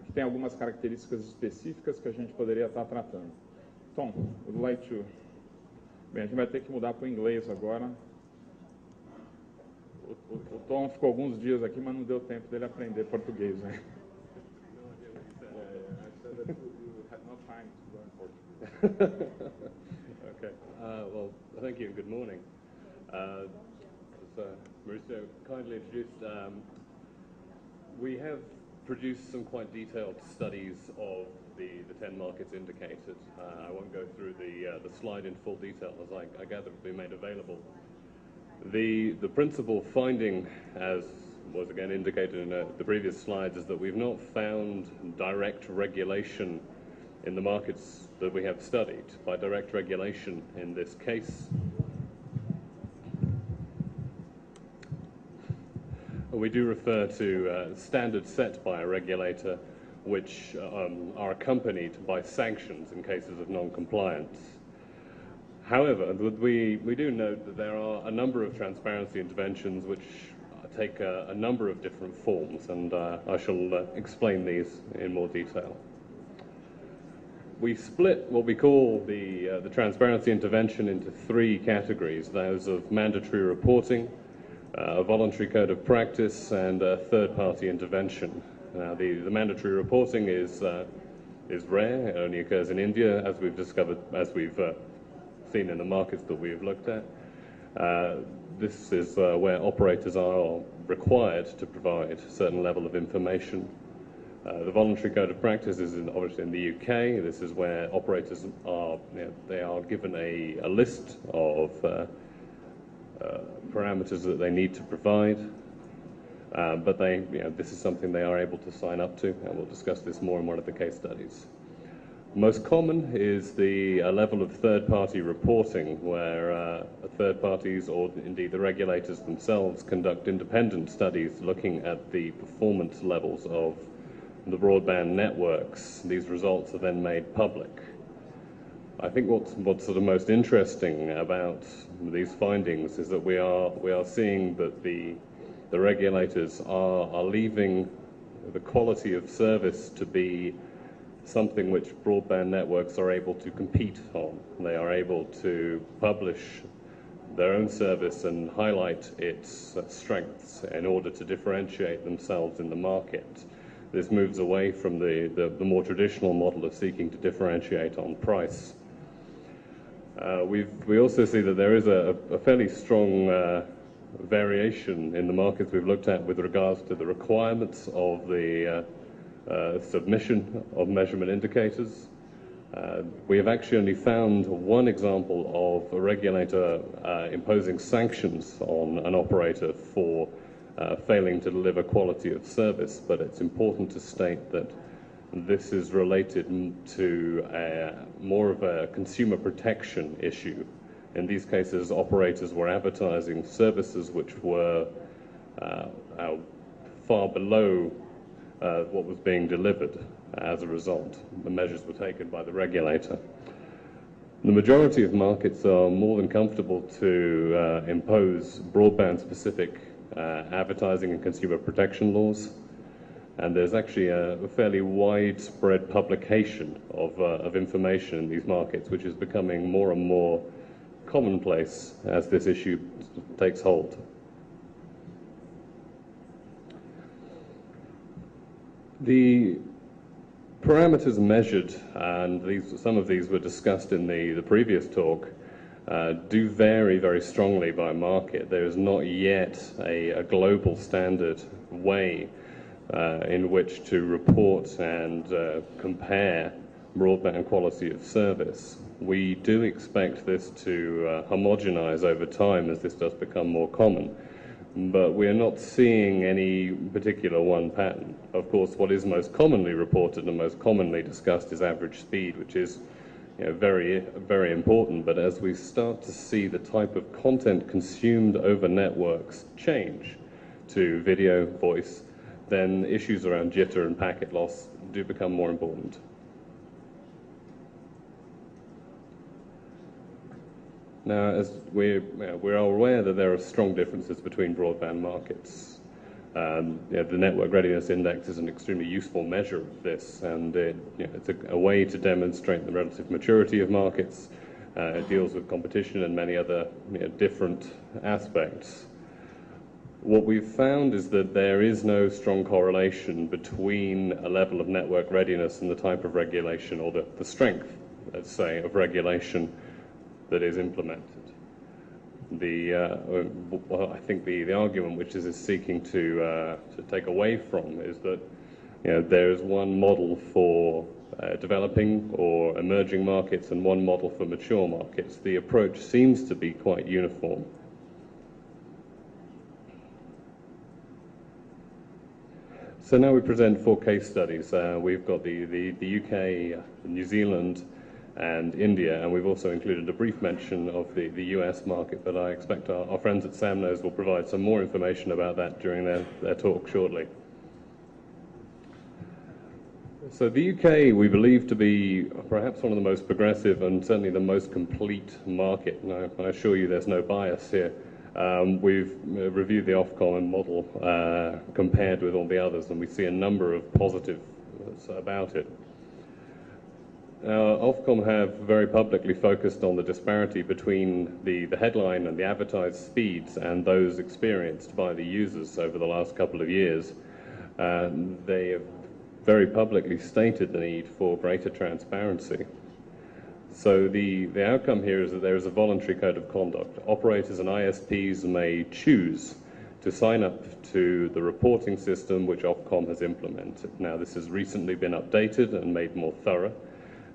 que tem algumas características específicas que a gente poderia estar tratando. Tom, would like to... Bem, a gente vai ter que mudar para o inglês agora. O Tom ficou alguns dias aqui, mas não deu tempo dele aprender português, né? Okay. Well, thank you and good morning. As Mauricio kindly introduced, we have produced some quite detailed studies of the 10 markets indicated. I won't go through the slide in full detail, as I gather will be made available. The principal finding, as was again indicated in the previous slides, is that we've not found direct regulation in the markets that we have studied. By direct regulation in this case, we do refer to standards set by a regulator which are accompanied by sanctions in cases of non-compliance. However, we do note that there are a number of transparency interventions which take a number of different forms, and I shall explain these in more detail. We split what we call the transparency intervention into 3 categories: those of mandatory reporting, a voluntary code of practice, and a third-party intervention. Now, the mandatory reporting is rare. It only occurs in India, as we've discovered, as we've seen in the markets that we've looked at. This is where operators are required to provide a certain level of information. The voluntary code of practice is obviously in the UK. This is where operators are, they are given a list of parameters that they need to provide, but this is something they are able to sign up to, and we'll discuss this more in one of the case studies. Most common is the level of third-party reporting, where third parties, or indeed the regulators themselves, conduct independent studies looking at the performance levels of the broadband networks. These results are then made public. I think what's sort of most interesting about these findings is that we are seeing that the regulators are leaving the quality of service to be something which broadband networks are able to compete on. They are able to publish their own service and highlight its strengths in order to differentiate themselves in the market. This moves away from the more traditional model of seeking to differentiate on price. We also see that there is a fairly strong variation in the markets we've looked at with regards to the requirements of the submission of measurement indicators. We have actually only found one example of a regulator imposing sanctions on an operator for failing to deliver quality of service, but it's important to state that this is related to more of a consumer protection issue. In these cases, operators were advertising services which were far below what was being delivered. As a result, the measures were taken by the regulator. The majority of markets are more than comfortable to impose broadband-specific advertising and consumer protection laws, and there's actually a fairly widespread publication of information in these markets, which is becoming more and more commonplace as this issue takes hold. The parameters measured, and some of these were discussed in the previous talk, do vary very strongly by market. There is not yet a global standard way in which to report and compare broadband quality of service. We do expect this to homogenize over time as this does become more common, but we're not seeing any particular one pattern. Of course, what is most commonly reported and most commonly discussed is average speed, which is very, very important. But as we start to see the type of content consumed over networks change to video, voice, then issues around jitter and packet loss do become more important. Now, as we are aware that there are strong differences between broadband markets. The Network Readiness Index is an extremely useful measure of this, and it's a way to demonstrate the relative maturity of markets. It deals with competition and many other different aspects. What we've found is that there is no strong correlation between a level of network readiness and the type of regulation, or the strength, let's say, of regulation that is implemented. I think the argument which this is seeking to take away from is that there is one model for developing or emerging markets and one model for mature markets. The approach seems to be quite uniform. So now we present 4 case studies. We've got the UK, New Zealand, and India, and we've also included a brief mention of the US market, but I expect our friends at Samknowes will provide some more information about that during their talk shortly. So the UK we believe to be perhaps one of the most progressive and certainly the most complete market. Now, I assure you there's no bias here. We've reviewed the Ofcom model compared with all the others, and we see a number of positives about it. Ofcom have very publicly focused on the disparity between the headline and the advertised speeds and those experienced by the users over the last couple of years. They have very publicly stated the need for greater transparency. So the outcome here is that there is a voluntary code of conduct. Operators and ISPs may choose to sign up to the reporting system which Ofcom has implemented. Now, this has recently been updated and made more thorough,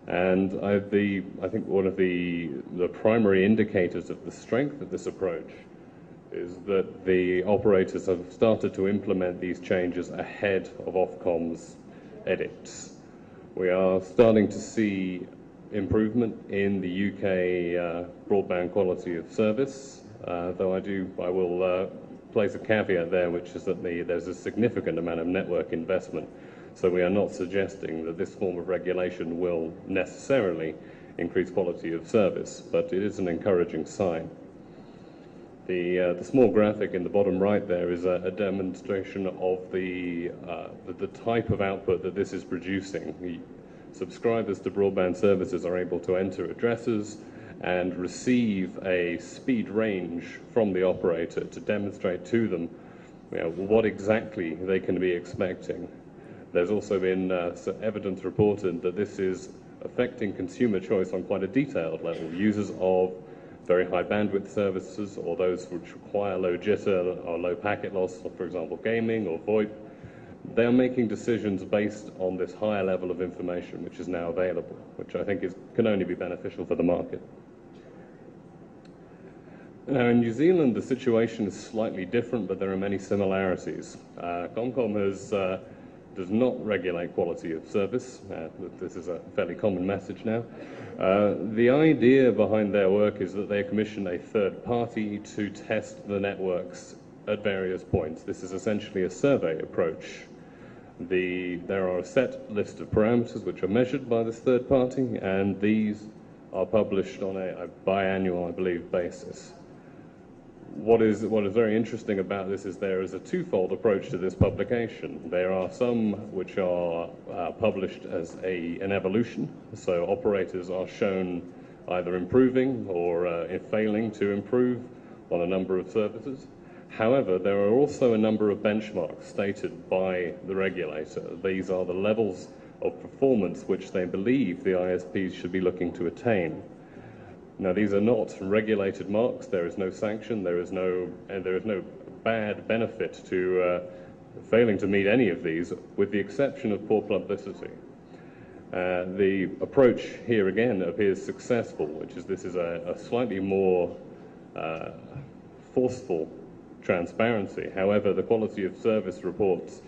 and I think one of the primary indicators of the strength of this approach is that the operators have started to implement these changes ahead of Ofcom's edicts. We are starting to see improvement in the UK broadband quality of service, though I will place a caveat there, which is that there's a significant amount of network investment. So we are not suggesting that this form of regulation will necessarily increase quality of service, but it is an encouraging sign. The small graphic in the bottom right there is a demonstration of the type of output that this is producing. The subscribers to broadband services are able to enter addresses and receive a speed range from the operator to demonstrate to them what exactly they can be expecting. There's also been evidence reported that this is affecting consumer choice on quite a detailed level. Users of very high bandwidth services, or those which require low jitter or low packet loss, for example gaming or VoIP, they are making decisions based on this higher level of information which is now available, which I think can only be beneficial for the market. Now, in New Zealand, the situation is slightly different, but there are many similarities. Comcom does not regulate quality of service. This is a fairly common message now. The idea behind their work is that they commission a third party to test the networks at various points. This is essentially a survey approach. There are a set list of parameters which are measured by this third party, and these are published on a biannual, I believe, basis. What is very interesting about this is there is a twofold approach to this publication. There are some which are published as an evolution, so operators are shown either improving or failing to improve on a number of services. However, there are also a number of benchmarks stated by the regulator. These are the levels of performance which they believe the ISPs should be looking to attain. Now, these are not regulated marks. There is no sanction. There is no bad benefit to failing to meet any of these, with the exception of poor publicity. The approach here again appears successful, which is this is a slightly more forceful transparency. However, the quality of service reports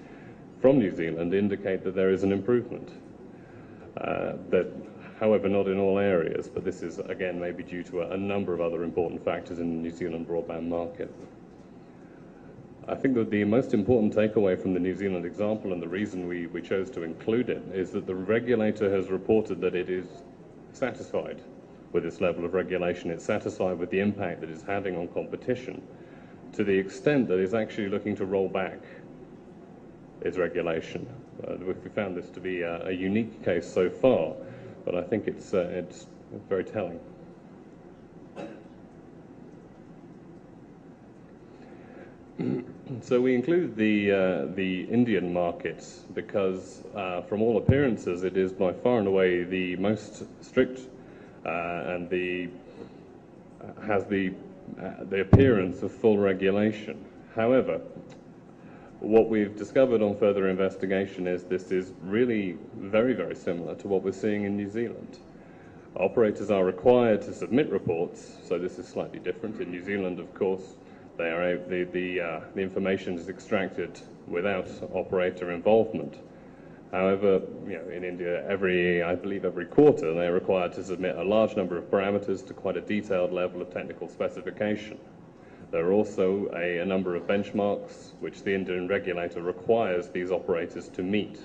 from New Zealand indicate that there is an improvement. However, not in all areas, but this is, again, maybe due to a number of other important factors in the New Zealand broadband market. I think that the most important takeaway from the New Zealand example, and the reason we chose to include it, is that the regulator has reported that it is satisfied with this level of regulation. It's satisfied with the impact that it's having on competition, to the extent that it's actually looking to roll back its regulation. We found this to be a unique case so far, but I think it's very telling. So we include the Indian market because, from all appearances, it is by far and away the most strict and has the appearance of full regulation. However, what we've discovered on further investigation is this is really very, very similar to what we're seeing in New Zealand. Operators are required to submit reports, so this is slightly different. In New Zealand, of course, the information is extracted without operator involvement. However, in India, I believe every quarter, they're required to submit a large number of parameters to quite a detailed level of technical specification. There are also a number of benchmarks which the Indian regulator requires these operators to meet.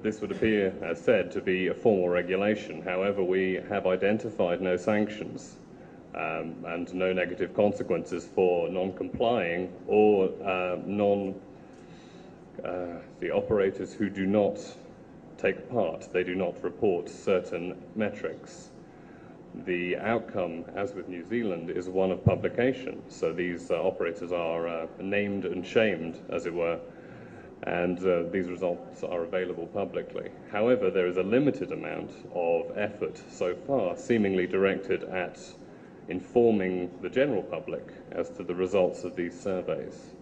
This would appear, as said, to be a formal regulation. However, we have identified no sanctions and no negative consequences for non-complying or the operators who do not take part. They do not report certain metrics. The outcome, as with New Zealand, is one of publication. So these operators are named and shamed, as it were, and these results are available publicly. However, there is a limited amount of effort so far seemingly directed at informing the general public as to the results of these surveys.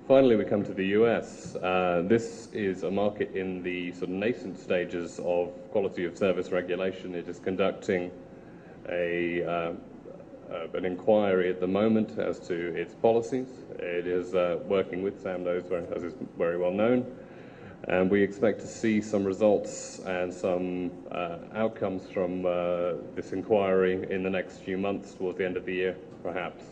Finally, we come to the US. This is a market in the sort of nascent stages of quality of service regulation. It is conducting an inquiry at the moment as to its policies. It is working with Sam knows, as is very well known, and we expect to see some results and some outcomes from this inquiry in the next few months, towards the end of the year, perhaps.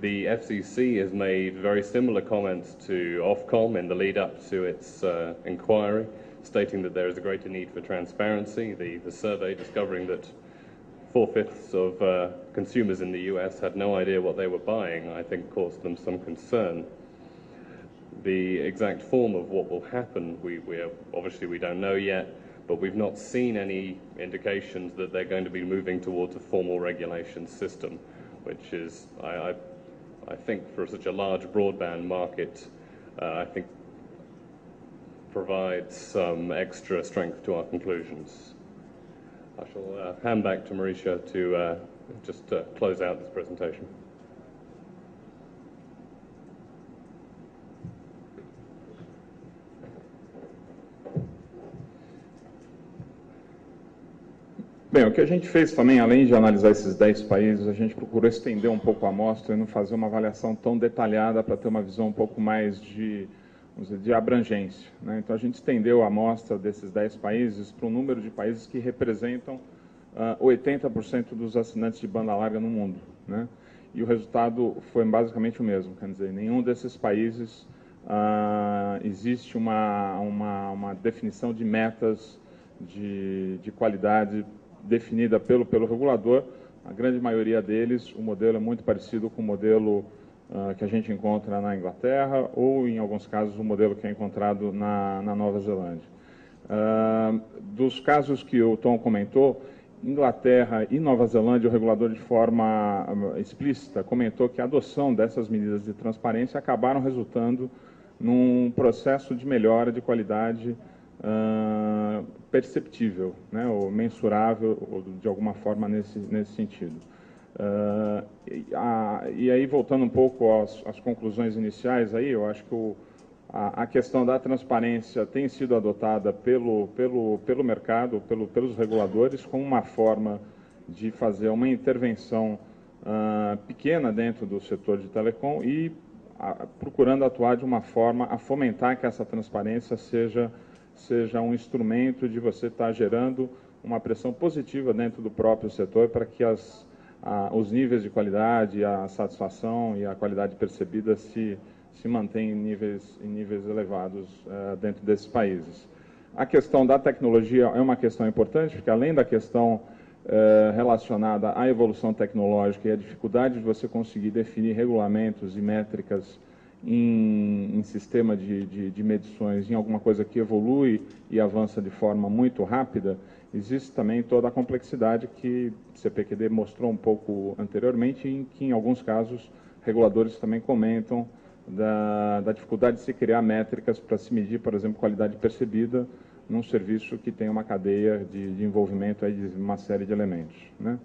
The FCC has made very similar comments to Ofcom in the lead up to its inquiry, stating that there is a greater need for transparency. The survey discovering that 4/5 of consumers in the US had no idea what they were buying, I think caused them some concern. The exact form of what will happen, obviously we don't know yet, but we've not seen any indications that they're going to be moving towards a formal regulation system, which is, I think, for such a large broadband market, I think provides some extra strength to our conclusions. I shall hand back to Mauricio to just close out this presentation. Bem, o que a gente fez também, além de analisar esses 10 países, a gente procurou estender um pouco a amostra e não fazer uma avaliação tão detalhada para ter uma visão um pouco mais de, vamos dizer, de abrangência, né? Então a gente estendeu a amostra desses 10 países para um número de países que representam 80% dos assinantes de banda larga no mundo, né? E o resultado foi basicamente o mesmo, quer dizer, em nenhum desses países existe uma definição de metas de qualidade definida pelo regulador. A grande maioria deles, o modelo é muito parecido com o modelo que a gente encontra na Inglaterra ou, em alguns casos, o modelo que é encontrado na Nova Zelândia. Dos casos que o Tom comentou, Inglaterra e Nova Zelândia, o regulador de forma explícita comentou que a adoção dessas medidas de transparência acabaram resultando num processo de melhora de qualidade perceptível, né, ou mensurável, ou de alguma forma nesse sentido. E aí, voltando um pouco às conclusões iniciais, aí, eu acho que a questão da transparência tem sido adotada pelo mercado, pelos reguladores, como uma forma de fazer uma intervenção pequena dentro do setor de telecom e procurando atuar de uma forma a fomentar que essa transparência seja um instrumento de você estar gerando uma pressão positiva dentro do próprio setor para que os níveis de qualidade, a satisfação e a qualidade percebida se mantenham em níveis elevados dentro desses países. A questão da tecnologia é uma questão importante, porque além da questão relacionada à evolução tecnológica e a dificuldade de você conseguir definir regulamentos e métricas em sistema de medições, em alguma coisa que evolui e avança de forma muito rápida, existe também toda a complexidade que o CPQD mostrou um pouco anteriormente, em que, em alguns casos, reguladores também comentam da dificuldade de se criar métricas para se medir, por exemplo, qualidade percebida num serviço que tem uma cadeia de envolvimento aí de uma série de elementos, né?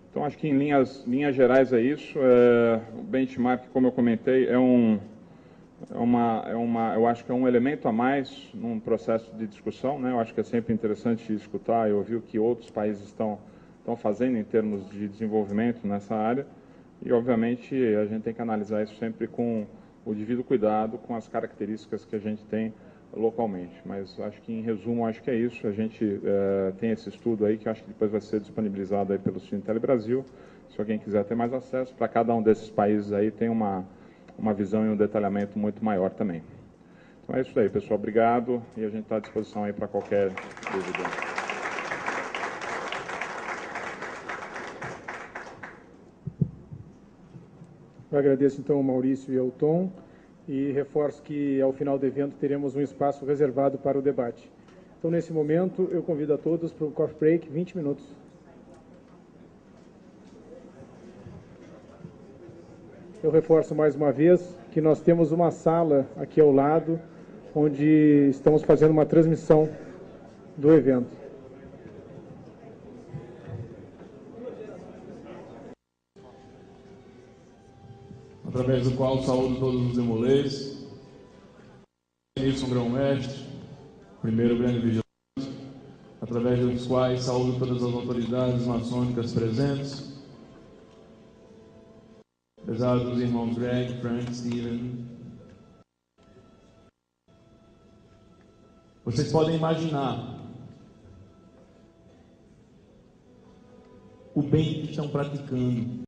Então, acho que em linhas gerais é isso. O benchmark, como eu comentei, eu acho que é um elemento a mais num processo de discussão, né? Eu acho que é sempre interessante escutar e ouvir o que outros países estão fazendo em termos de desenvolvimento nessa área. E, obviamente, a gente tem que analisar isso sempre com o devido cuidado, com as características que a gente tem localmente. Mas acho que, em resumo, acho que é isso. A gente tem esse estudo aí que acho que depois vai ser disponibilizado aí pelo Cine Telebrasil. Se alguém quiser ter mais acesso, para cada um desses países aí tem uma visão e um detalhamento muito maior também. Então é isso aí, pessoal. Obrigado e a gente está à disposição aí para qualquer dúvida. Eu agradeço então ao Maurício e ao Tom e reforço que ao final do evento teremos um espaço reservado para o debate. Então, nesse momento, eu convido a todos para o coffee break, 20 minutos. Eu reforço mais uma vez que nós temos uma sala aqui ao lado, onde estamos fazendo uma transmissão do evento. Através do qual saúdo todos os demolês, Nilson Grão-Mestre, primeiro grande vigilante, através dos quais saúdo todas as autoridades maçônicas presentes, apesar dos irmãos Greg, Frank, Steven. Vocês podem imaginar o bem que estão praticando